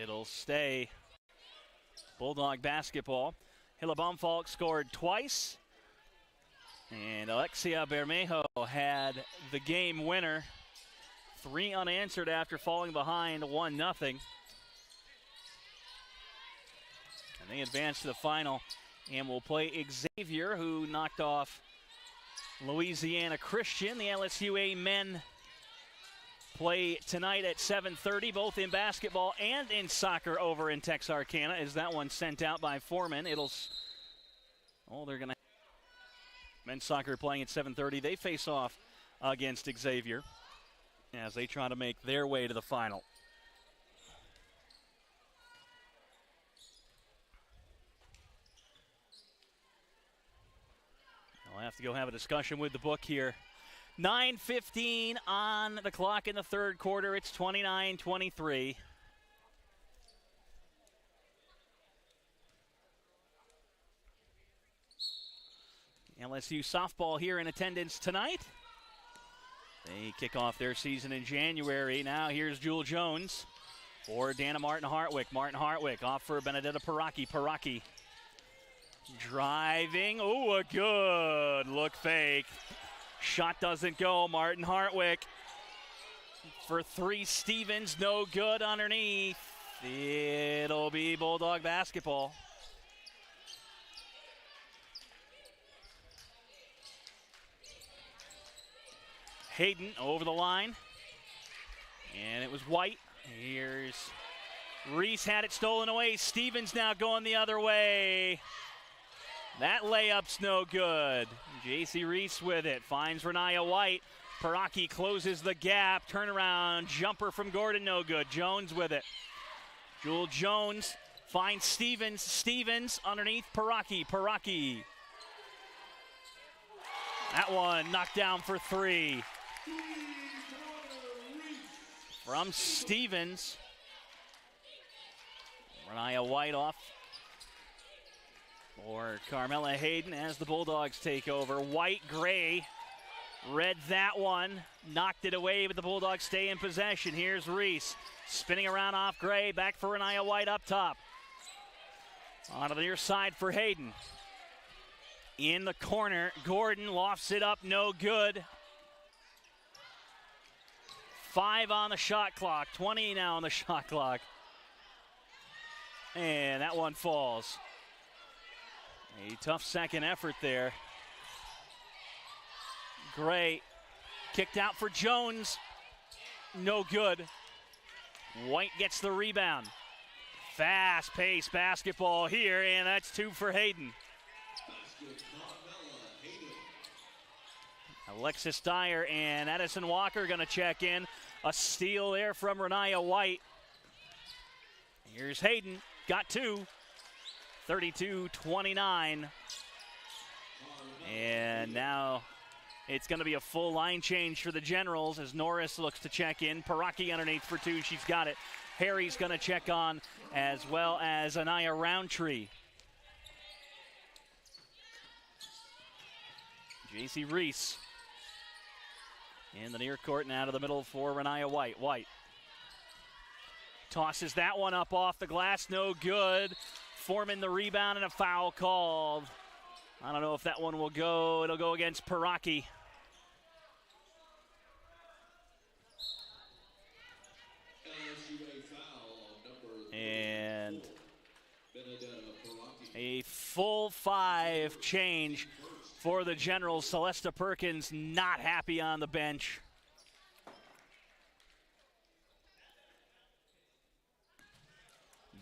It'll stay Bulldog basketball. Hilla Baumfalk scored twice, and Alexia Bermejo had the game winner. 3 unanswered after falling behind 1-0. And they advance to the final and will play Xavier, who knocked off Louisiana Christian. The LSUA men play tonight at 7:30, both in basketball and in soccer over in Texarkana. Is that one sent out by Foreman? They're going to men's soccer playing at 7:30. They face off against Xavier as they try to make their way to the final. I'll have to go have a discussion with the book here. 9:15 on the clock in the third quarter. It's 29-23. LSU softball here in attendance tonight. They kick off their season in January. Now here's Jewel Jones for Dana Martin Hartwick. Martin Hartwick off for Benedetta Paraki. Paraki driving. Oh, a good look fake. Shot doesn't go. Martin Hartwick for 3. Stevens, no good underneath. It'll be Bulldog basketball. Hayden over the line, and it was White. Here's Reese, had it stolen away. Stevens now going the other way. That layup's no good. J.C. Reese with it, finds Renaya White. Paraki closes the gap, turnaround jumper from Gordon, no good. Jones with it. Jewel Jones finds Stevens. Stevens underneath Paraki. Paraki. That one knocked down for 3. From Stevens. Renaya White off for Carmela Hayden as the Bulldogs take over. White, Gray read that one, knocked it away, but the Bulldogs stay in possession. Here's Reese spinning around off Gray, back for Renaya White up top. Onto the near side for Hayden. In the corner, Gordon lofts it up, no good. 5 on the shot clock, 20 now on the shot clock. And that one falls. A tough second effort there. Gray kicked out for Jones, no good. White gets the rebound. Fast-paced basketball here, and that's 2 for Hayden. Alexis Dyer and Addison Walker going to check in. A steal there from Renaya White. Here's Hayden, got 2. 32-29. And now it's going to be a full line change for the Generals as Norris looks to check in. Paraki underneath for 2, she's got it. Harry's going to check on, as well as Anaya Roundtree. J.C. Reese in the near court and out of the middle for Renaya White. White tosses that one up off the glass, no good. Foreman the rebound and a foul called. I don't know if that one will go. It'll go against Paraki. LSUA foul on number And 4, Paraki. a full 5 change for the Generals. Celesta Perkins not happy on the bench.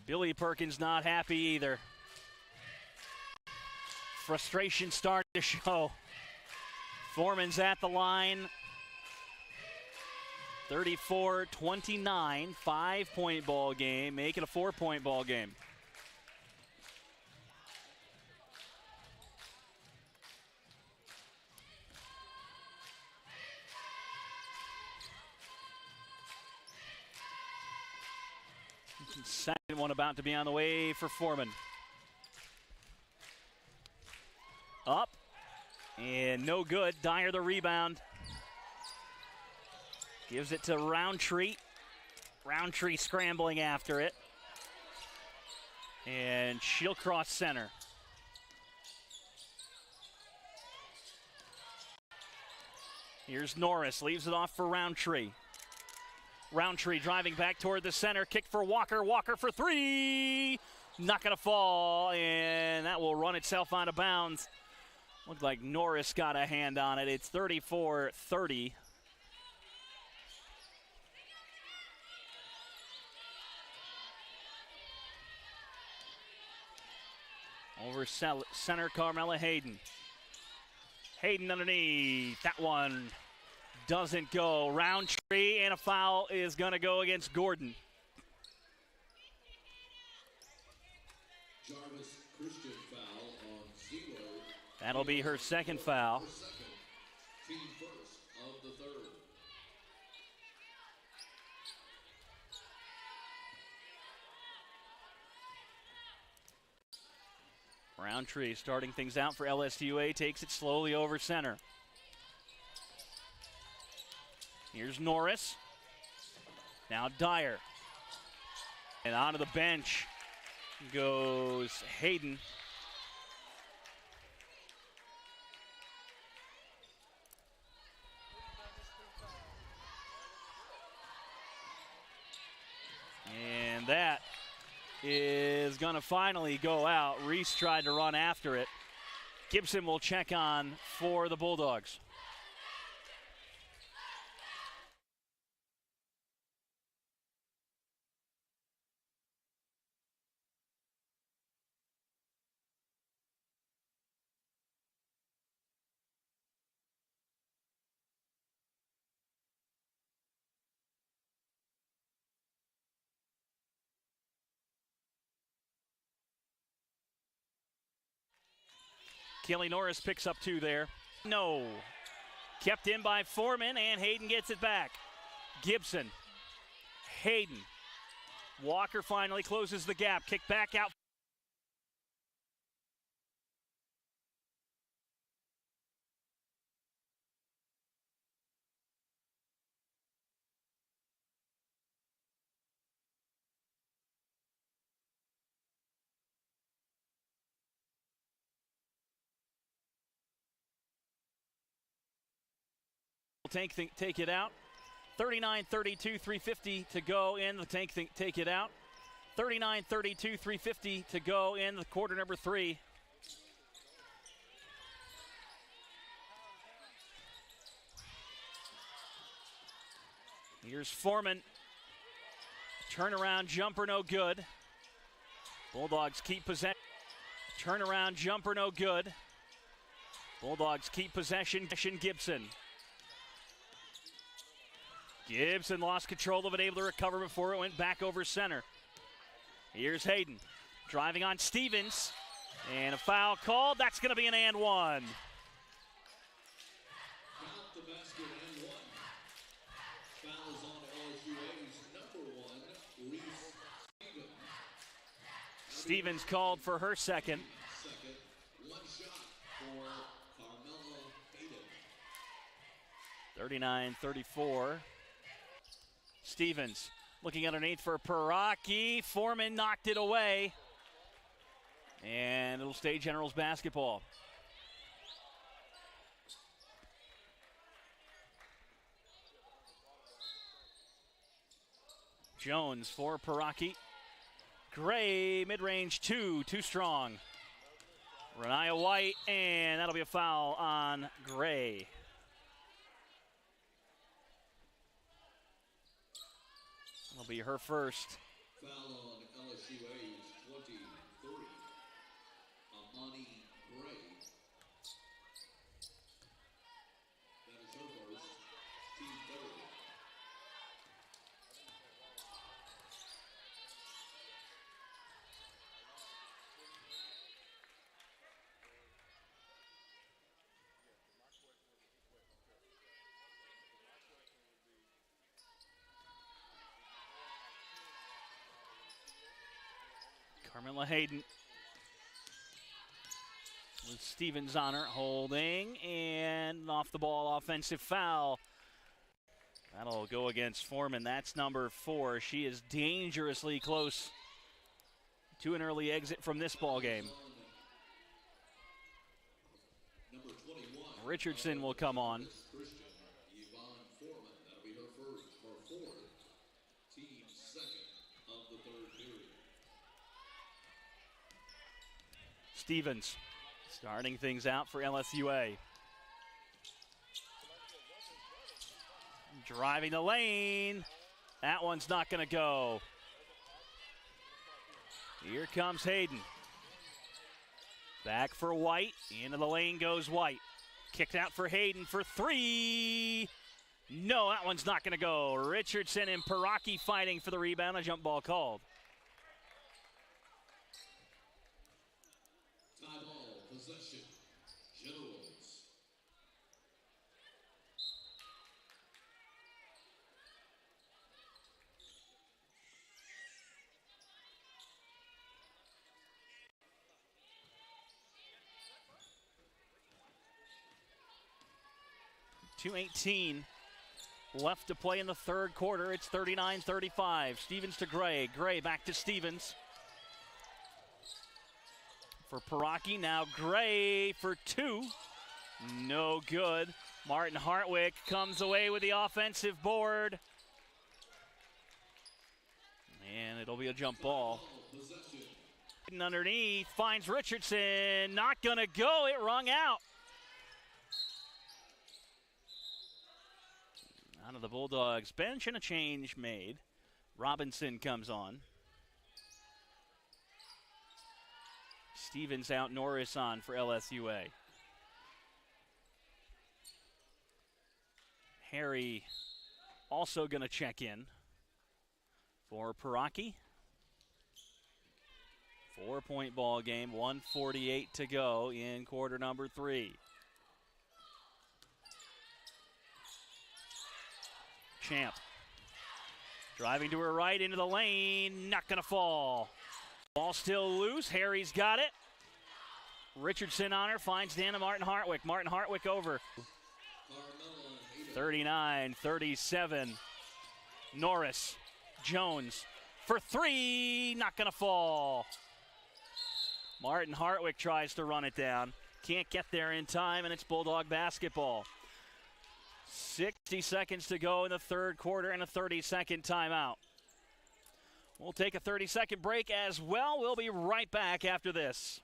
Billy Perkins not happy either. Frustration starting to show. Foreman's at the line. 34-29, 5-point ball game. Make it a 4-point ball game. Second one about to be on the way for Foreman. Up, and no good. Dyer the rebound. Gives it to Roundtree. Roundtree scrambling after it. And she'll cross center. Here's Norris, leaves it off for Roundtree. Roundtree driving back toward the center. Kick for Walker. Walker for 3. Not going to fall, and that will run itself out of bounds. Looked like Norris got a hand on it. It's 34-30. Over center, Carmella Hayden. Hayden underneath. That one doesn't go. Roundtree, and a foul is going to go against Gordon. Jarvis Christian foul on 0. That'll be her second foul. Her second, team first of the third. Roundtree starting things out for LSUA, takes it slowly over center. Here's Norris. Now Dyer. And onto the bench goes Hayden. And that is going to finally go out. Reese tried to run after it. Gibson will check on for the Bulldogs. Kelly Norris picks up 2 there. No. Kept in by Foreman, and Hayden gets it back. Gibson. Hayden. Walker finally closes the gap. Kick back out. Tank take it out. 39-32, 3:50 to go in. The Tank take it out. 39-32, 3:50 to go in the quarter number 3. Here's Foreman. Turnaround jumper, no good. Bulldogs keep possession. Turnaround jumper, no good. Bulldogs keep possession. Gibson. Gibson lost control of it, able to recover before it went back over center. Here's Hayden driving on Stevens, and a foul called. That's going to be an and one. Count the basket and one. Fouls on LSUA's number 1, Reese Stevens. Stevens called for her second. Second, one shot for Carmella Hayden. 39-34. Stevens looking underneath for Paraki. Foreman knocked it away. And it'll stay Generals basketball. Jones for Paraki. Gray, mid-range two, too strong. Renaya White, and that'll be a foul on Gray. That'll be her first. Foul on LSUA's 23. Amani Gray. That is her first. Team third. Carmela Hayden with Stevens on her, holding, and off the ball, offensive foul. That'll go against Foreman. That's number 4. She is dangerously close to an early exit from this ball game. Number 21. Richardson will come on. Jarvis Christian, Yvonne Foreman. That'll be her first, her fourth. Team second of the third period. Stevens starting things out for LSUA. Driving the lane. That one's not going to go. Here comes Hayden. Back for White. Into the lane goes White. Kicked out for Hayden for 3. No, that one's not going to go. Richardson and Paraki fighting for the rebound. A jump ball called. Tie ball, possession, Generals. .218 left to play in the third quarter. It's 39-35. Stevens to Gray. Gray back to Stevens. For Paraki, now Gray for 2. No good. Martin Hartwick comes away with the offensive board. And it'll be a jump ball. Possession. Underneath, finds Richardson. Not gonna go, it rung out. Out of the Bulldogs bench and a change made. Robinson comes on. Stevens out, Norris on for LSUA. Harry also going to check in for Paraki. 4-point ball game, 1:48 to go in quarter number 3. Champ driving to her right into the lane, not going to fall. Ball still loose. Harry's got it. Richardson on her, finds Dana Martin Hartwick. Martin Hartwick over. 39-37. Norris. Jones for 3. Not going to fall. Martin Hartwick tries to run it down. Can't get there in time, and it's Bulldog basketball. 60 seconds to go in the third quarter and a 30-second timeout. We'll take a 30-second break as well. We'll be right back after this.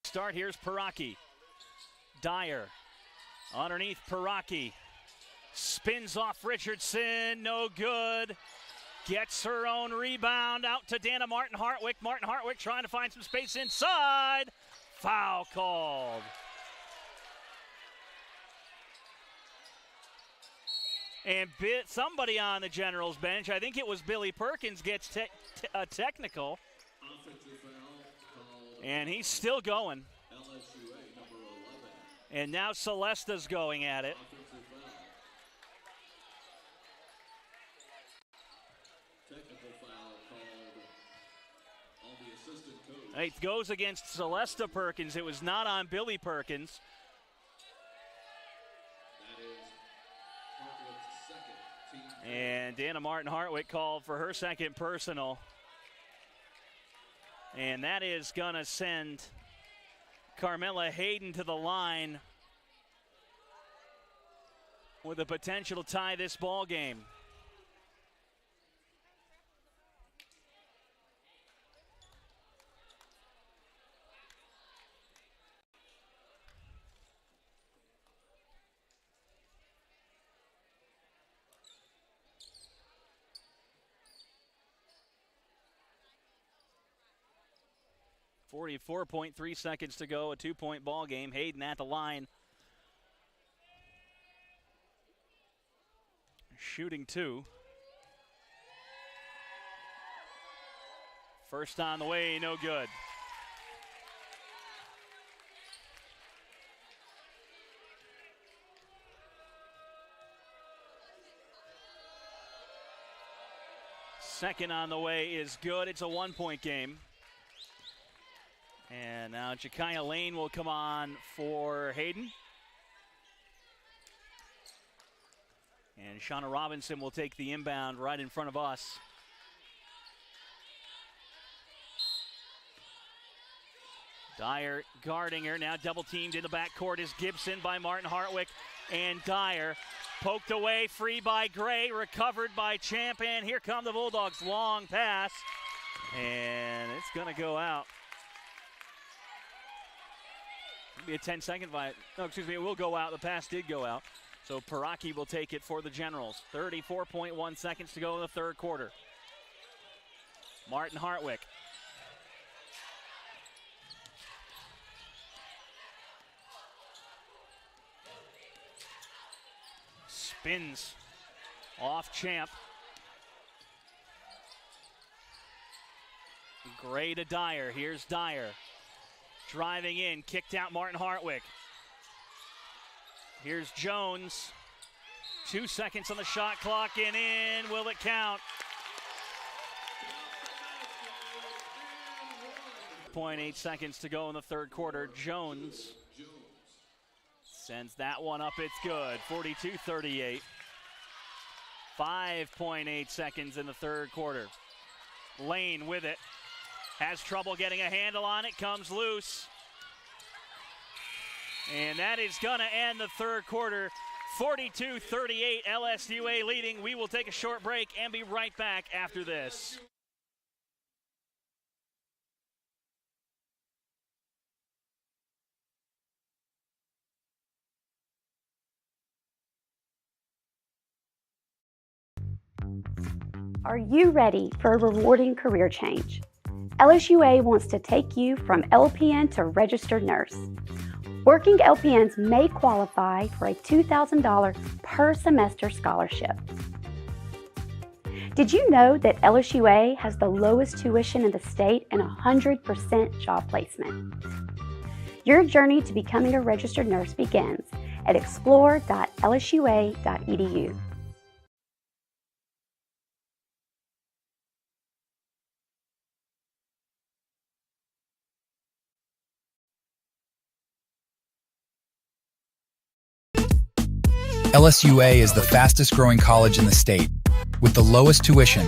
Start, here's Paraki. Dyer underneath Paraki. Spins off Richardson, no good. Gets her own rebound out to Dana Martin Hartwick. Martin Hartwick trying to find some space inside. Foul called. And somebody on the Generals bench, I think it was Billy Perkins, gets a technical. And he's still going. LSUA number 11. And now Celesta's going at it. Technical foul called on the assistant coach. It goes against Celesta Perkins. It was not on Billy Perkins. That is Hartwick's second, team And Dana Martin Hartwick called for her second personal. And that is going to send Carmella Hayden to the line with the potential to tie this ball game. .3 seconds to go, a 2-point ball game. Hayden at the line. Shooting 2. First on the way, no good. Second on the way is good. It's a 1-point game. And now Jakaya Lane will come on for Hayden. And Shauna Robinson will take the inbound right in front of us. Dyer guarding her, now double teamed in the backcourt is Gibson by Martin Hartwick. And Dyer poked away, free by Gray, recovered by Champ, and here come the Bulldogs. Long pass, and it's gonna go out. Be a 10-second violation. No, excuse me, it will go out. The pass did go out. So Paraki will take it for the Generals. 34.1 seconds to go in the third quarter. Martin Hartwick. Spins off Champ. Gray to Dyer. Here's Dyer. Driving in, kicked out Martin Hartwick. Here's Jones. 2 seconds on the shot clock and in. Will it count? 0.8 seconds to go in the third quarter. Jones sends that one up. It's good. 42-38. 5.8 seconds in the third quarter. Lane with it. Has trouble getting a handle on it, comes loose. And that is going to end the third quarter. 42-38, LSUA leading. We will take a short break and be right back after this. Are you ready for a rewarding career change? LSUA wants to take you from LPN to registered nurse. Working LPNs may qualify for a $2,000 per semester scholarship. Did you know that LSUA has the lowest tuition in the state and 100% job placement? Your journey to becoming a registered nurse begins at explore.lsua.edu. LSUA is the fastest growing college in the state, with the lowest tuition,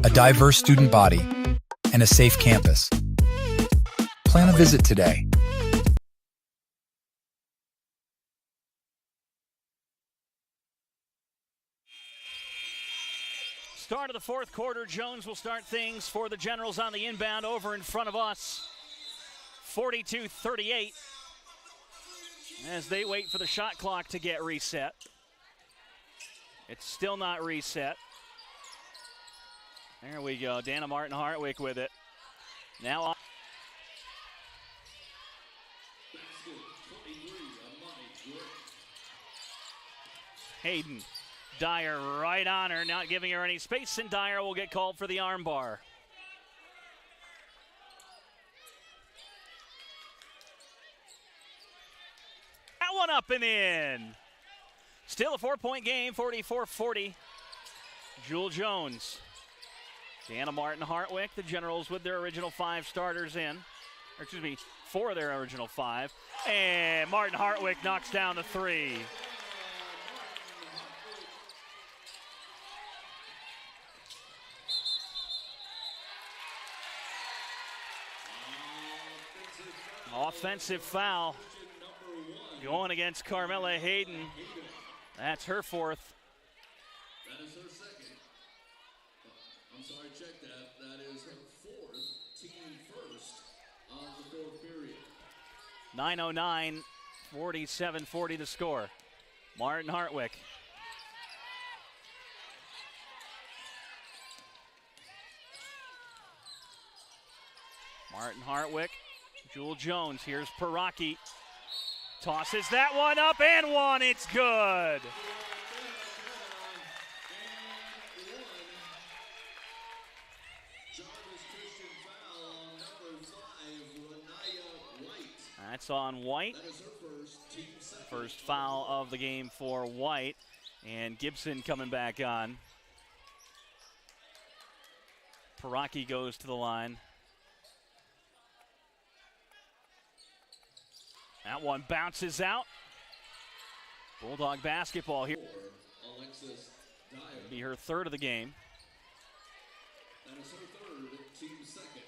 a diverse student body, and a safe campus. Plan a visit today. Start of the fourth quarter, Jones will start things for the Generals on the inbound over in front of us. 42-38 as they wait for the shot clock to get reset. It's still not reset. There we go. Dana Martin Hartwick with it. Now on. Hayden. Dyer right on her, not giving her any space, and Dyer will get called for the armbar. That one up and in. Still a 4-point game, 44-40. Jewel Jones. Dana Martin Hartwick, the Generals with their original 5 starters in. Or excuse me, 4 of their original 5. And Martin Hartwick knocks down the 3. Offensive foul going against Carmella Hayden. That's her 4th. That is her 2nd. I'm sorry, check that. That is her 4th, team 1st on the 4th period. 9:09, 47-40 the score. Martin Hartwick. Martin Hartwick. Jewel Jones, here's Paraki. Tosses that one up and one, it's good. Jarvis Christian foul on number 5, Renaya White. That's on White. That is her 1st, team 2nd. First foul of the game for White. And Gibson coming back on. Paraki goes to the line. That one bounces out. Bulldog basketball here. Alexis Dyer. Be her 3rd of the game. That is her 3rd, team 2nd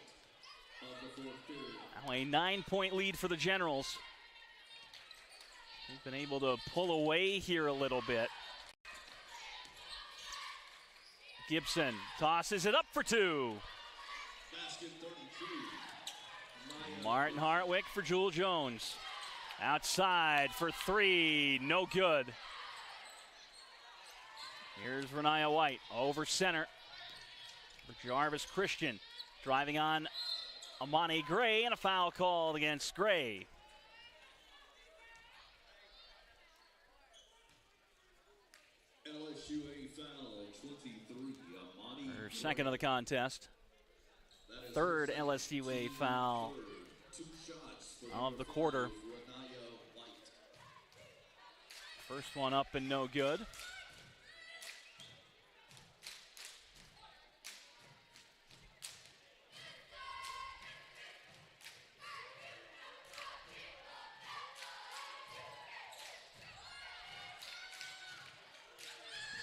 of the 4th period. Now a 9-point lead for the Generals. They've been able to pull away here a little bit. Gibson tosses it up for 2. Basket 32. Martin Hartwick for Jewel Jones. Outside for 3, no good. Here's Renaya White over center for Jarvis Christian. Driving on Amani Gray, and a foul called against Gray. LSUA foul 23. Amani Her 2nd of the contest. 3rd LSUA foul of the quarter. First one up and no good.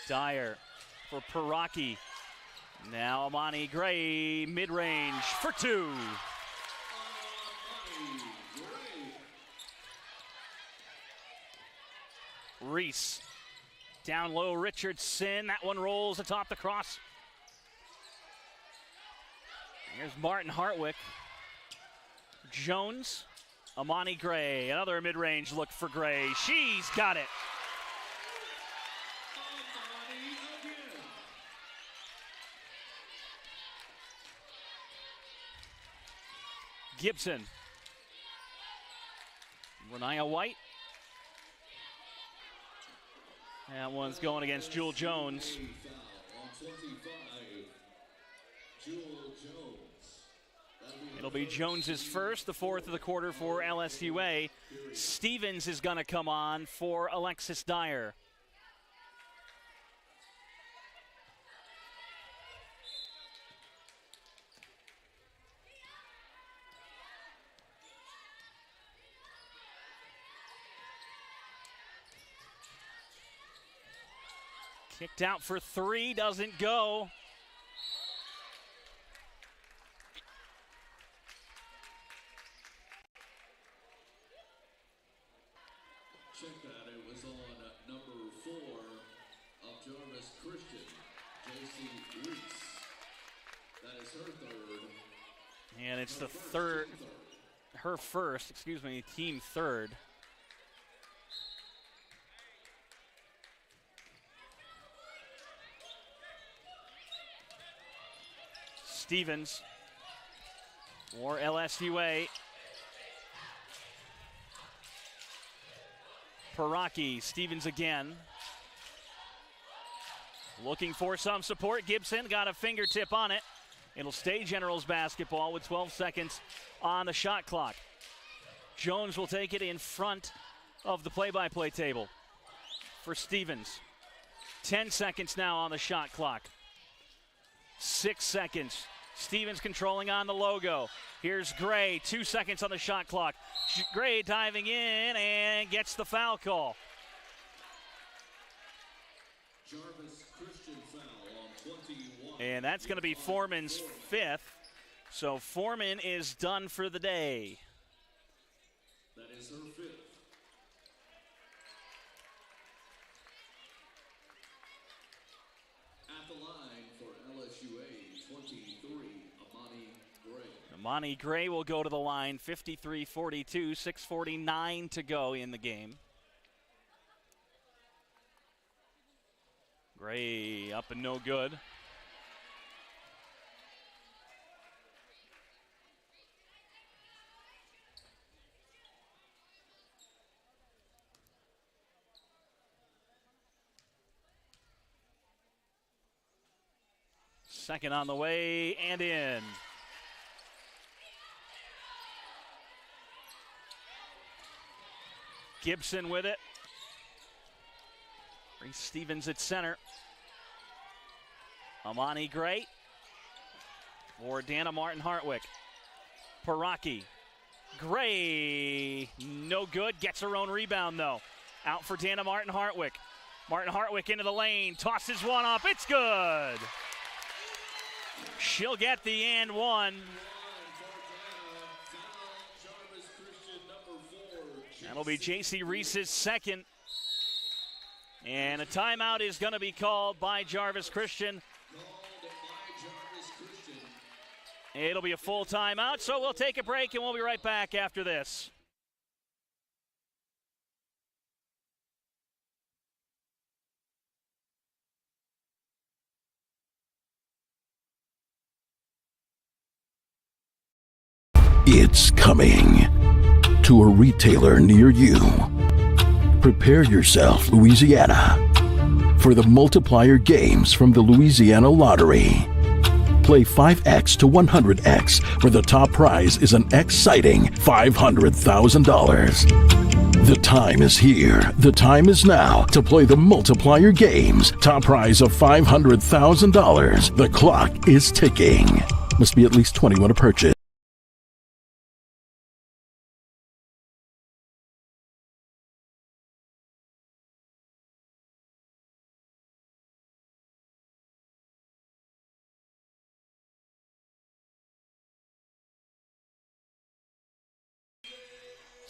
Dyer for Paraki. Now Amani Gray, mid-range for 2. Reese. Down low, Richardson. That one rolls atop the cross. Here's Martin Hartwick. Jones. Amani Gray. Another mid-range look for Gray. She's got it. Gibson. Renaya White. That one's going against Jewel Jones. It'll be Jones's 1st, the 4th of the quarter for LSUA. Stevens is going to come on for Alexis Dyer. Kicked out for 3, doesn't go. Check that, it was on number 4 of Jarvis Christian, J.C. Reese. That is her 3rd. And it's the 3rd, her 1st, excuse me, team 3rd. Stevens or LSUA. Paraki, Stevens again. Looking for some support. Gibson got a fingertip on it. It'll stay Generals basketball with 12 seconds on the shot clock. Jones will take it in front of the play-by-play table for Stevens. 10 seconds now on the shot clock. 6 seconds. Stevens controlling on the logo. Here's Gray, 2 seconds on the shot clock. Gray diving in and gets the foul call. Jarvis Christian foul on 21. And that's going to be Foreman's 5th. So Foreman is done for the day. That is her 5th. At the line for LSUA, 23, Amani Gray. Amani Gray will go to the line, 53-42, 6:49 to go in the game. Gray up and no good. Second on the way and in. Gibson with it. Reese Stevens at center. Amani Gray or Dana Martin-Hartwick. Paraki. Gray, no good. Gets her own rebound, though. Out for Dana Martin-Hartwick. Martin-Hartwick into the lane. Tosses one up. It's good. She'll get the and one. That'll be J.C. Reese's second. And a timeout is going to be called by Jarvis Christian. It'll be a full timeout, so we'll take a break and we'll be right back after this. It's coming to a retailer near you. Prepare yourself, Louisiana, for the multiplier games from the Louisiana Lottery. Play 5X to 100X, where the top prize is an exciting $500,000. The time is here. The time is now to play the multiplier games. Top prize of $500,000. The clock is ticking. Must be at least 21 to purchase.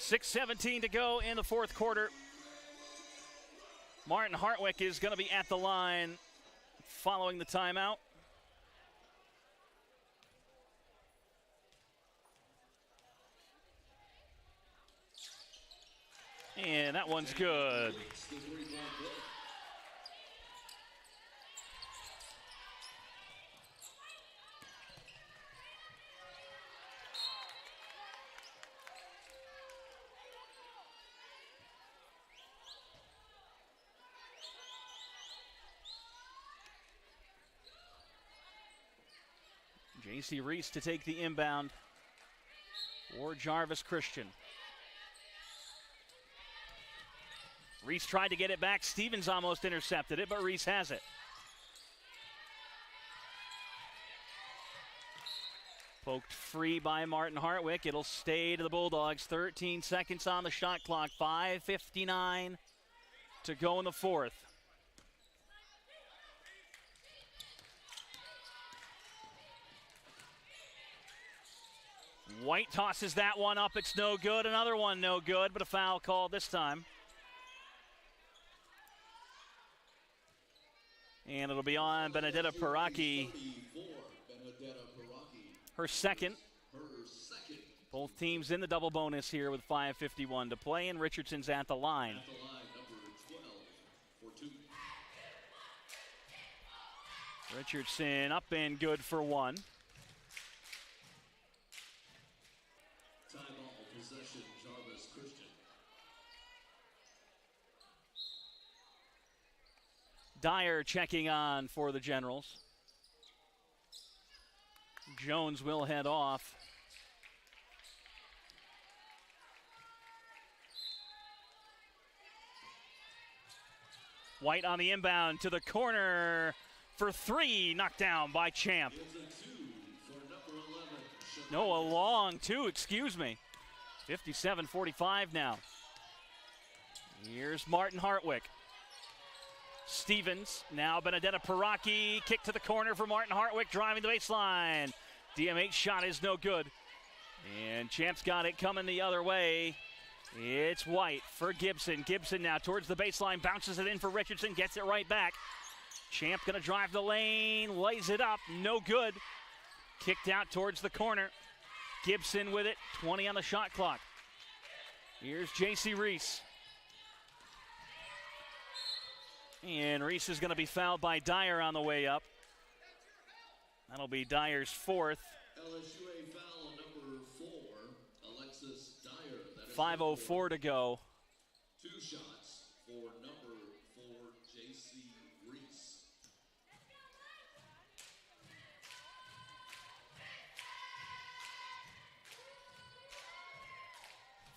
.6:17 to go in the fourth quarter. Martin-Hartwick is going to be at the line following the timeout. And that one's good. J.C. Reese to take the inbound for Jarvis Christian. Reese tried to get it back. Stevens almost intercepted it, but Reese has it. Poked free by Martin-Hartwick. It'll stay to the Bulldogs. 13 seconds on the shot clock. 5:59 to go in the fourth. White tosses that one up. It's no good. Another one no good, but a foul called this time. And it'll be on Benedetta Paraki. Her second. Both teams in the double bonus here with 5:51 to play, and Richardson's at the line. Richardson up and good for one. possession, Jarvis Christian. Dyer checking on for the Generals. Jones will head off. White on the inbound to the corner for three, knocked down by Champ. No, a long two, excuse me. 57-45 now. Here's Martin Hartwick. Stevens, now Benedetta Paraki, kick to the corner for Martin Hartwick, driving the baseline. DMH shot is no good. And Champ's got it coming the other way. It's White for Gibson. Gibson now towards the baseline, bounces it in for Richardson, gets it right back. Champ gonna drive the lane, lays it up, no good. Kicked out towards the corner. Gibson with it, 20 on the shot clock. Here's J.C. Reese. And Reese is gonna be fouled by Dyer on the way up. That'll be Dyer's fourth. LSUA foul number 4, Alexis Dyer. 5:04 to go. 2 shots for number 4, J.C. Reese.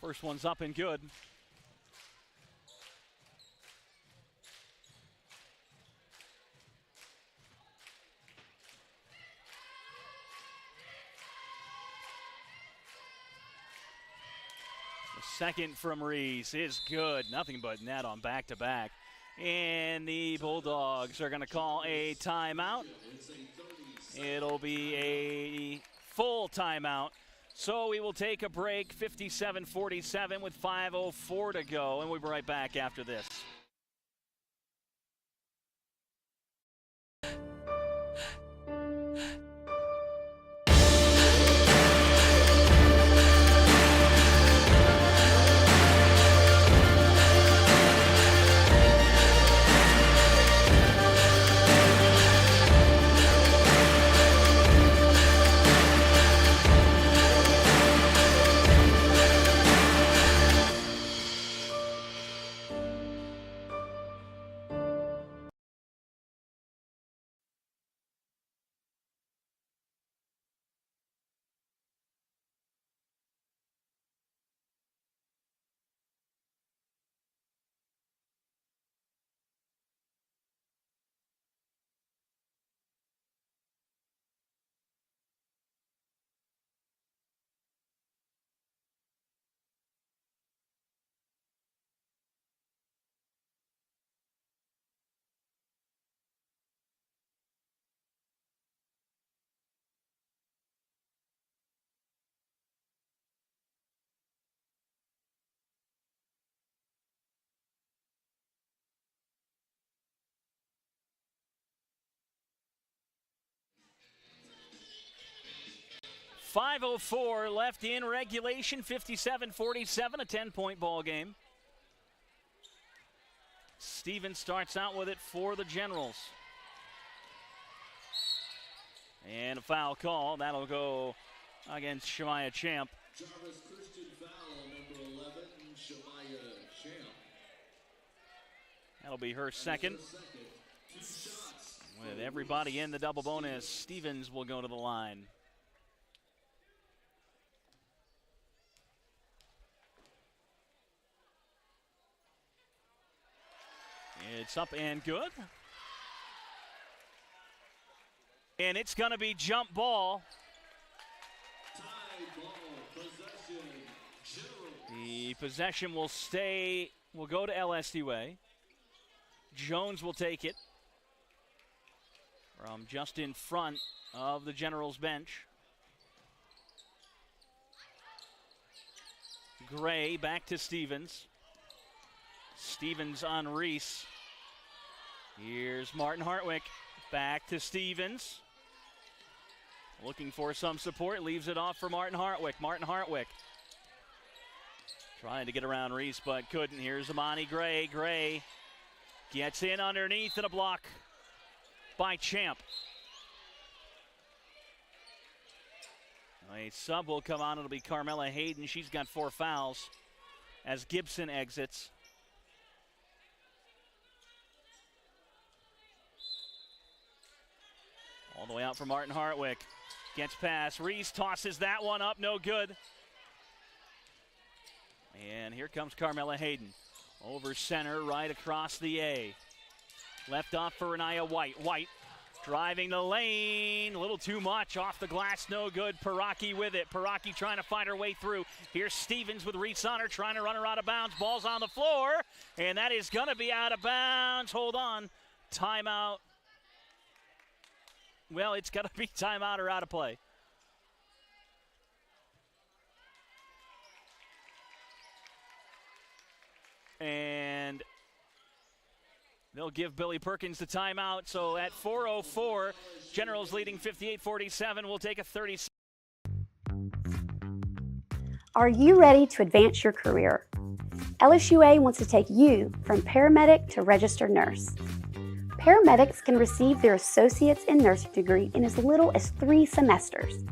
First one's up and good. Second from Reese is good. Nothing but net on back-to-back. And the Bulldogs are going to call a timeout. It'll be a full timeout. So we will take a break, 57-47 with 5:04 to go, and we'll be right back after this. .504 left in regulation, 57-47, a 10-point ball game. Stevens starts out with it for the Generals. And a foul call. That'll go against Shemaya Champ. Jarvis Christian foul, number 11, Shemaya Champ. That'll be her second. 2 shots. With everybody in the double bonus, Stevens will go to the line. It's up and good. And it's going to be jump ball. Tie ball, possession, Generals. The possession will go to LSUA. Jones will take it from just in front of the Generals bench. Gray back to Stevens. Stevens on Reese. Here's Martin Hartwick. Back to Stevens. Looking for some support. Leaves it off for Martin Hartwick. Martin Hartwick trying to get around Reese, but couldn't. Here's Amani Gray. Gray gets in underneath and a block by Champ. A sub will come on. It'll be Carmela Hayden. She's got 4 fouls as Gibson exits. All the way out for Martin Hartwick. Gets past. Reese tosses that one up. No good. And here comes Carmela Hayden. Over center, right across the A. Left off for Renaya White. White driving the lane. A little too much. Off the glass, no good. Paraki with it. Paraki trying to find her way through. Here's Stevens with Reese on her, trying to run her out of bounds. Ball's on the floor, and that is going to be out of bounds. Hold on. Timeout. Well, it's got to be timeout or out of play. And they'll give Billy Perkins the timeout. So at 4:04, Generals leading 58-47. We'll take a 30. Are you ready to advance your career? LSUA wants to take you from paramedic to registered nurse. Paramedics can receive their associates in nursing degree in as little as 3 semesters.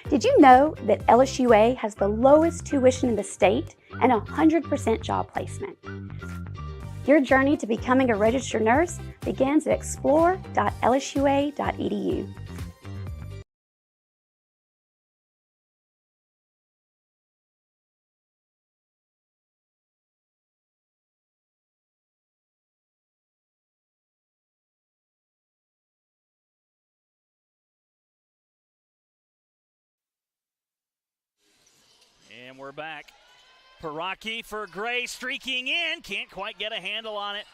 Did you know that LSUA has the lowest tuition in the state and 100% job placement? Your journey to becoming a registered nurse begins at explore.lsua.edu. And we're back. Paraki for Gray, streaking in. Can't quite get a handle on it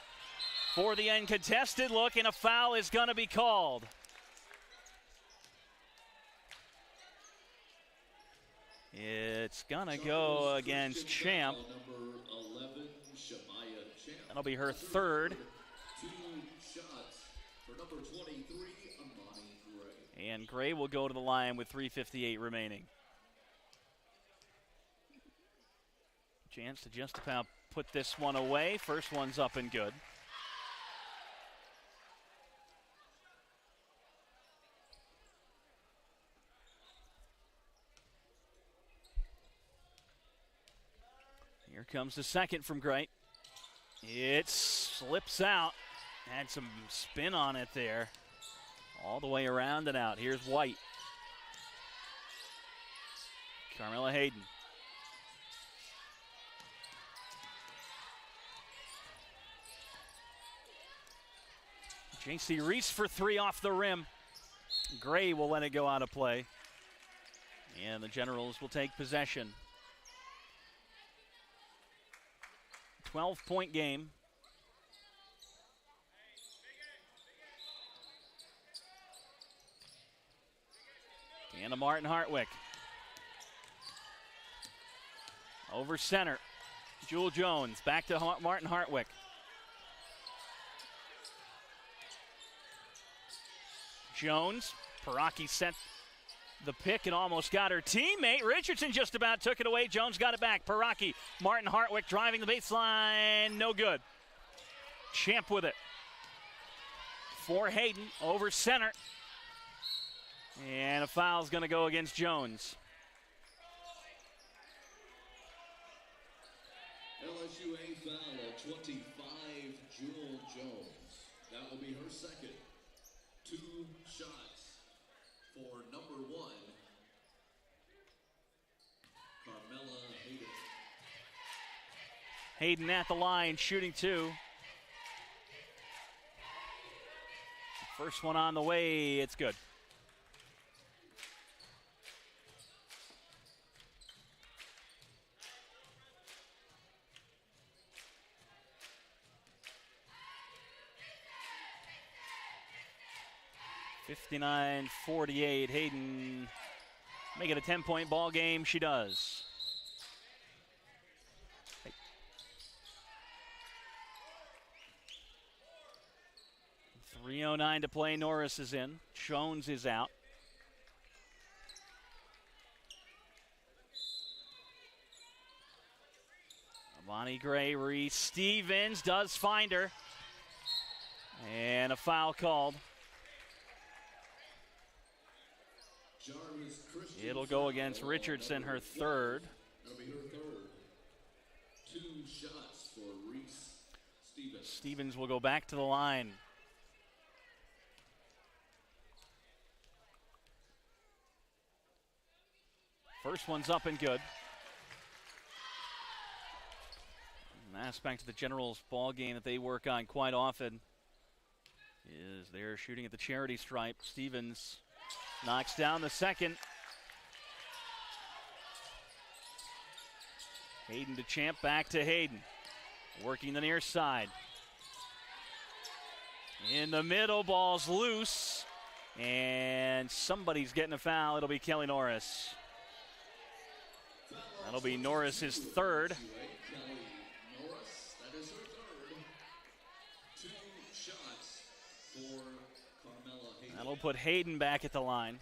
for the uncontested look, and a foul is going to be called. It's going to go against Champ. That'll be her 3rd. 2 shots for number 23, Amani Gray. And Gray will go to the line with 3:58 remaining. Chance to just about put this one away. First one's up and good. Here comes the second from Gray. It slips out. Had some spin on it there. All the way around and out. Here's White. Carmela Hayden. J.C. Reese for 3 off the rim. Gray will let it go out of play. And the Generals will take possession. 12-point game. And to Martin Hartwick. Over center. Jewel Jones back to Martin Hartwick. Jones, Paraki sent the pick and almost got her teammate. Richardson just about took it away. Jones got it back. Paraki, Martin Hartwick driving the baseline. No good. Champ with it. For Hayden, over center. And a foul's going to go against Jones. LSUA foul at 25, Jewel Jones. That will be her 2nd. 2 shots for number 1, Carmela Hayden. Hayden at the line, shooting 2. First one on the way, it's good. (59-48). Hayden make it a 10-point ball game. She does. 3:09 to play. Norris is in. Jones is out. Amani Gray, Reese Stevens does find her. And a foul called. Jarvis Christian. It'll go against Richardson, her third. That'll be her third. 2 shots for Reese Stevens. Stevens will go back to the line. First one's up and good. An aspect of the Generals ball game that they work on quite often is they're shooting at the charity stripe. Stevens knocks down the second. Hayden to Champ, back to Hayden. Working the near side. In the middle, ball's loose. And somebody's getting a foul. It'll be Kelly Norris. That'll be Norris's third. Kelly Norris, that is her third. 2 shots for Carmela Hayden. That'll put Hayden back at the line.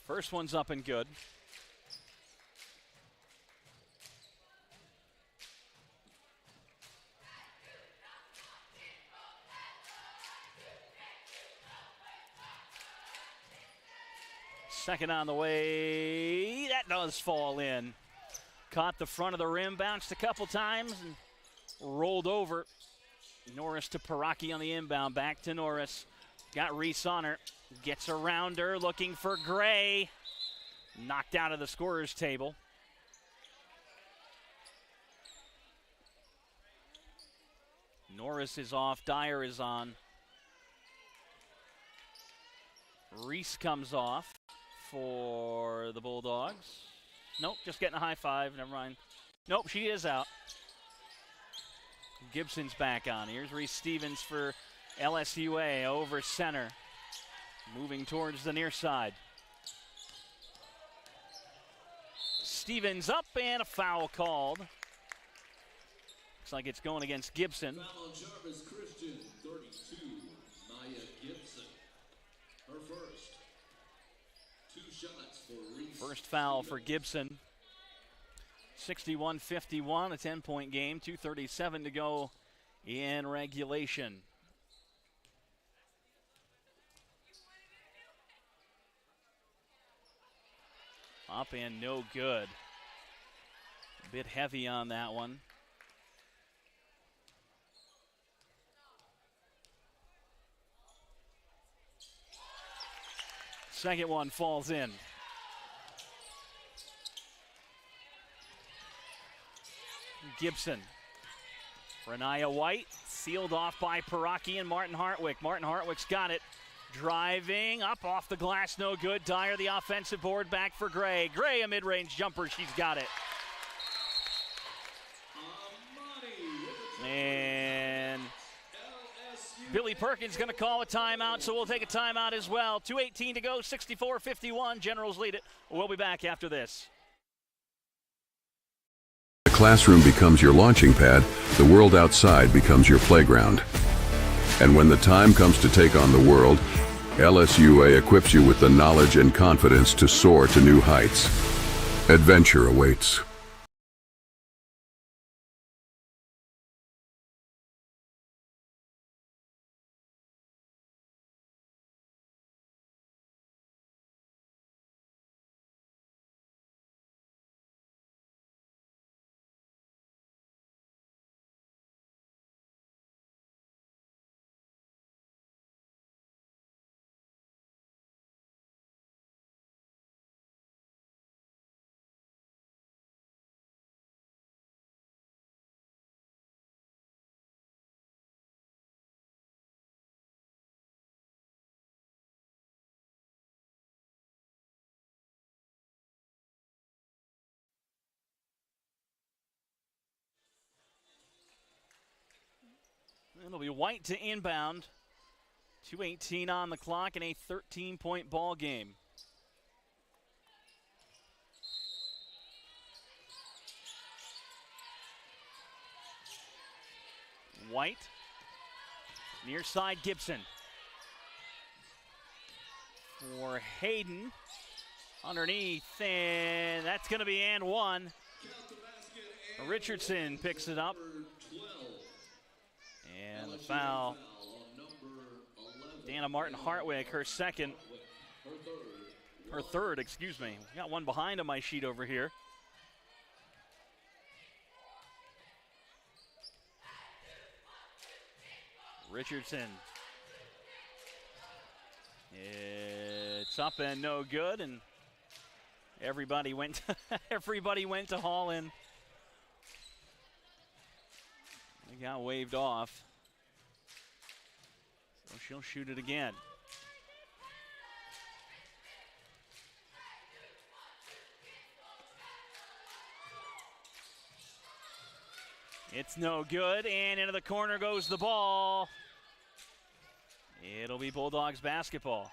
First one's up and good. Second on the way. That does fall in. Caught the front of the rim, bounced a couple times, and rolled over. Norris to Paraki on the inbound. Back to Norris. Got Reese on her. Gets around her, looking for Gray. Knocked out of the scorer's table. Norris is off. Dyer is on. Reese comes off for the Bulldogs. Nope, just getting a high five. Never mind. Nope, she is out. Gibson's back on. Here's Reese Stevens for LSUA over center. Moving towards the near side. Stevens up and a foul called. Looks like it's going against Gibson. Foul Jarvis Christian, 32. Maya Gibson, her first. 2 shots for Reese. First foul for Gibson. 61-51, a 10-point game. 2:37 to go in regulation. Up and no good. A bit heavy on that one. Second one falls in. Gibson. Renaya White, sealed off by Paraki and Martin Hartwick. Martin Hartwick's got it. Driving up off the glass, no good. Dyer, the offensive board, back for Gray. Gray, a mid-range jumper, she's got it. And Billy Perkins going to call a timeout, so we'll take a timeout as well. 2:18 to go, 64-51. Generals lead it. We'll be back after this. The classroom becomes your launching pad, the world outside becomes your playground. And when the time comes to take on the world, LSUA equips you with the knowledge and confidence to soar to new heights. Adventure awaits. It'll be White to inbound. 2:18 on the clock and a 13-point ball game. White, near side Gibson. For Hayden, underneath, and that's going to be and one. Richardson picks it up. And the foul. Dana Martin Hartwig, her second. Her third, excuse me. Got one behind on my sheet over here. Richardson. It's up and no good, and everybody went to haul in. They got waved off. So she'll shoot it again. It's no good, and into the corner goes the ball. It'll be Bulldogs basketball.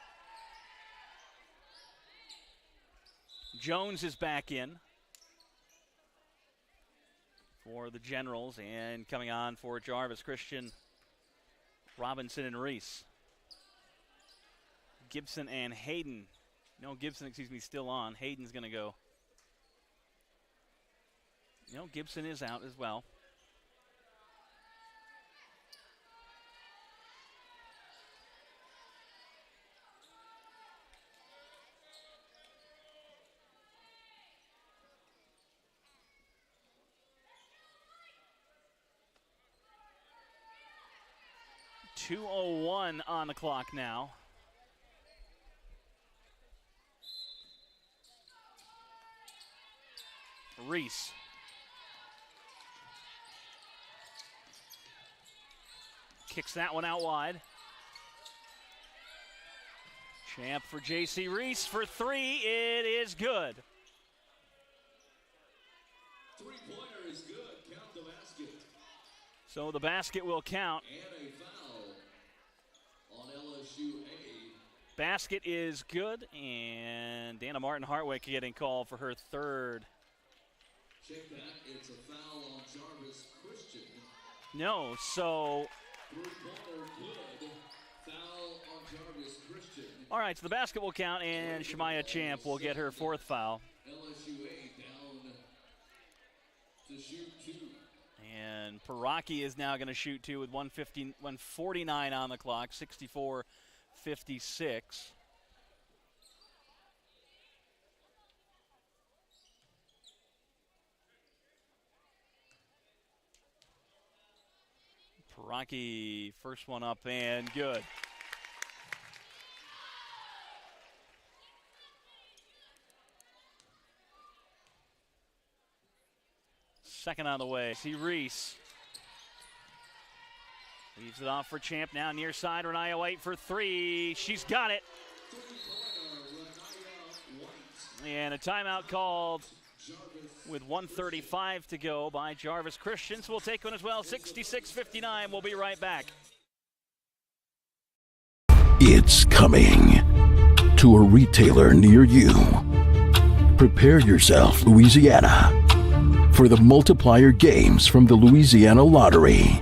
Jones is back in for the Generals, and coming on for Jarvis Christian, Robinson and Reese. Gibson and Hayden. No, Gibson, excuse me, still on. Hayden's going to go. No, Gibson is out as well. .201 on the clock now. Reese. Kicks that one out wide. Champ for J.C. Reese for three. It is good. Three-pointer is good. Count the basket. So the basket will count. And a foul on LSUA. Basket is good, and Dana Martin Hartwick getting called for her third. Check that. It's a foul on Jarvis Christian. No, so. Three-pointer good. Foul on Jarvis Christian. All right, so the basket will count, and Shemaya Champ will get her fourth foul. LSUA down to shoot two. And Paraki is now going to shoot two with 149 on the clock, 64-56. Paraki, first one up and good. Second on the way. See Reese. Leaves it off for Champ now near side. Renaya White for three. She's got it. And a timeout called with 1:35 to go by Jarvis Christian. So we'll take one as well. 66-59. We'll be right back. It's coming to a retailer near you. Prepare yourself, Louisiana, for the multiplier games from the Louisiana Lottery.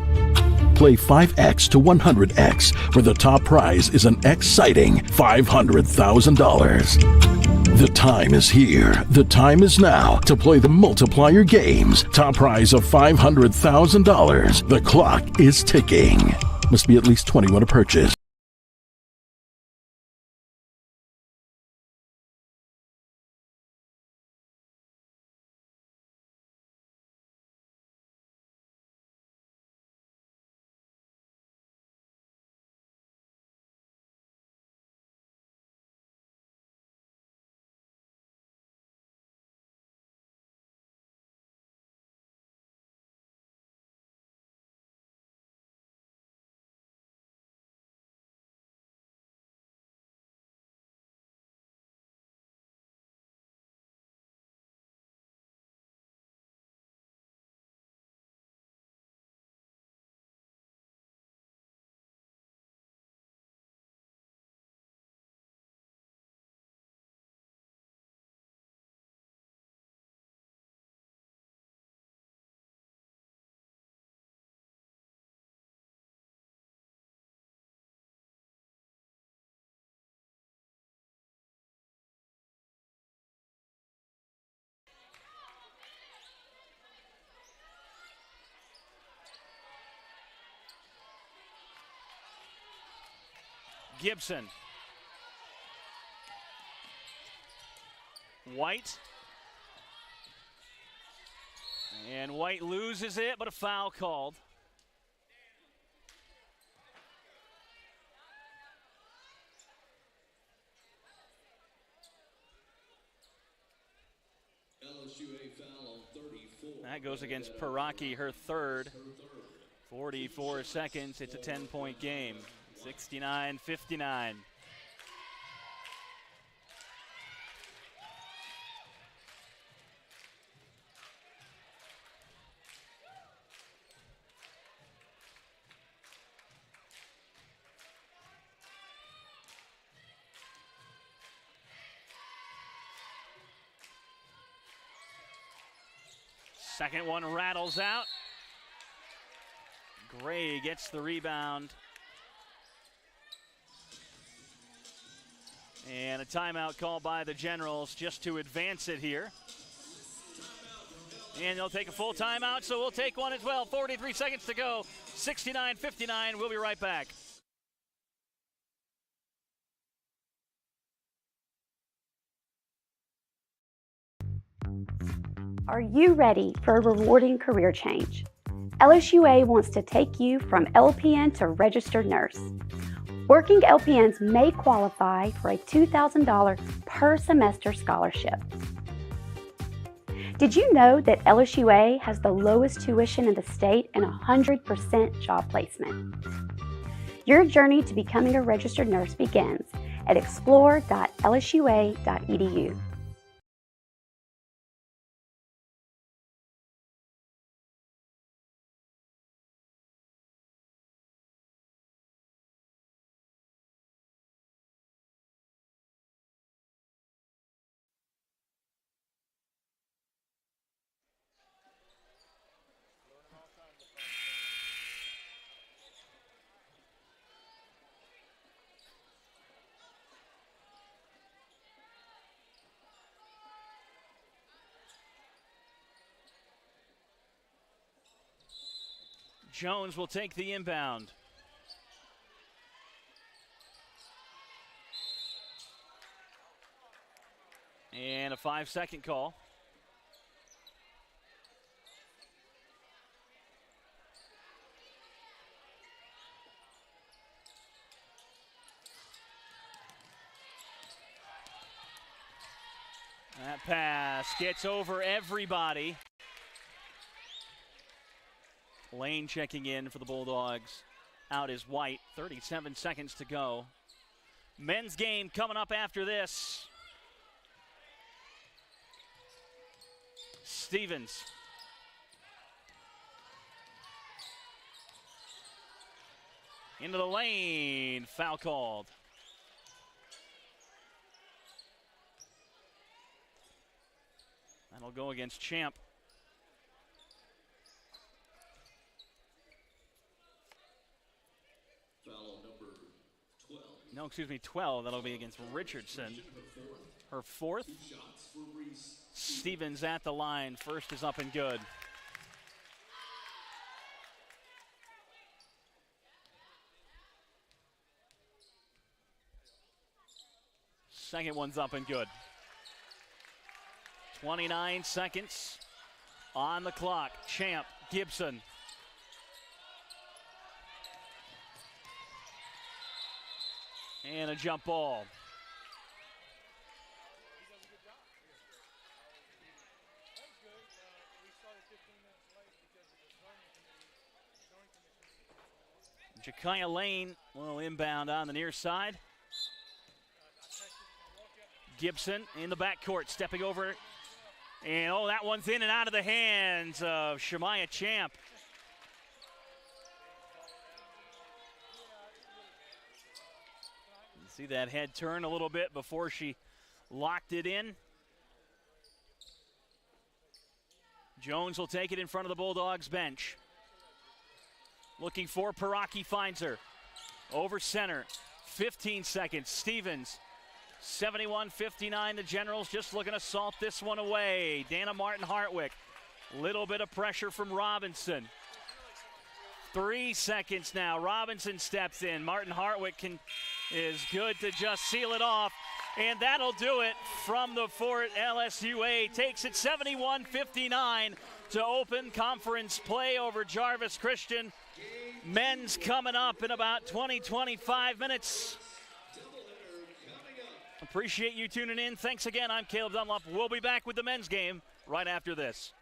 Play 5X to 100X, where the top prize is an exciting $500,000. The time is here. The time is now to play the multiplier games. Top prize of $500,000. The clock is ticking. Must be at least 21 to purchase. Gibson. White. And White loses it, but a foul called. LSUA foul on 34. That goes against Piraki, her third. 44 seconds, it's a 10-point game. 69-59. Second one rattles out. Gray gets the rebound. And a timeout called by the Generals just to advance it here. And they'll take a full timeout, so we'll take one as well. 43 seconds to go. 69-59. We'll be right back. Are you ready for a rewarding career change? LSUA wants to take you from LPN to registered nurse. Working LPNs may qualify for a $2,000 per semester scholarship. Did you know that LSUA has the lowest tuition in the state and 100% job placement? Your journey to becoming a registered nurse begins at explore.lsua.edu. Jones will take the inbound. And a 5-second call. That pass gets over everybody. Lane checking in for the Bulldogs. Out is White. 37 seconds to go. Men's game coming up after this. Stevens. Into the lane. Foul called. That'll go against Champ. No, excuse me, 12. That'll be against Richardson. Her fourth. Stevens at the line. First is up and good. Second one's up and good. 29 seconds on the clock. Champ, Gibson. And a jump ball. Jakaya Lane will inbound on the near side. Gibson in the backcourt, stepping over. And oh, that one's in and out of the hands of Shemaya Champ. See that head turn a little bit before she locked it in. Jones will take it in front of the Bulldogs bench. Looking for Piraki, finds her. Over center, 15 seconds. Stevens, 71-59. The Generals just looking to salt this one away. Dana Martin-Hartwick, little bit of pressure from Robinson. 3 seconds now. Robinson steps in. Martin-Hartwick can is good to just seal it off. And that'll do it from the fort. LSUA takes it 71-59 to open conference play over Jarvis Christian. Men's coming up in about 20-25 minutes. Appreciate you tuning in. Thanks again. I'm Caleb Dunlop. We'll be back with the men's game right after this.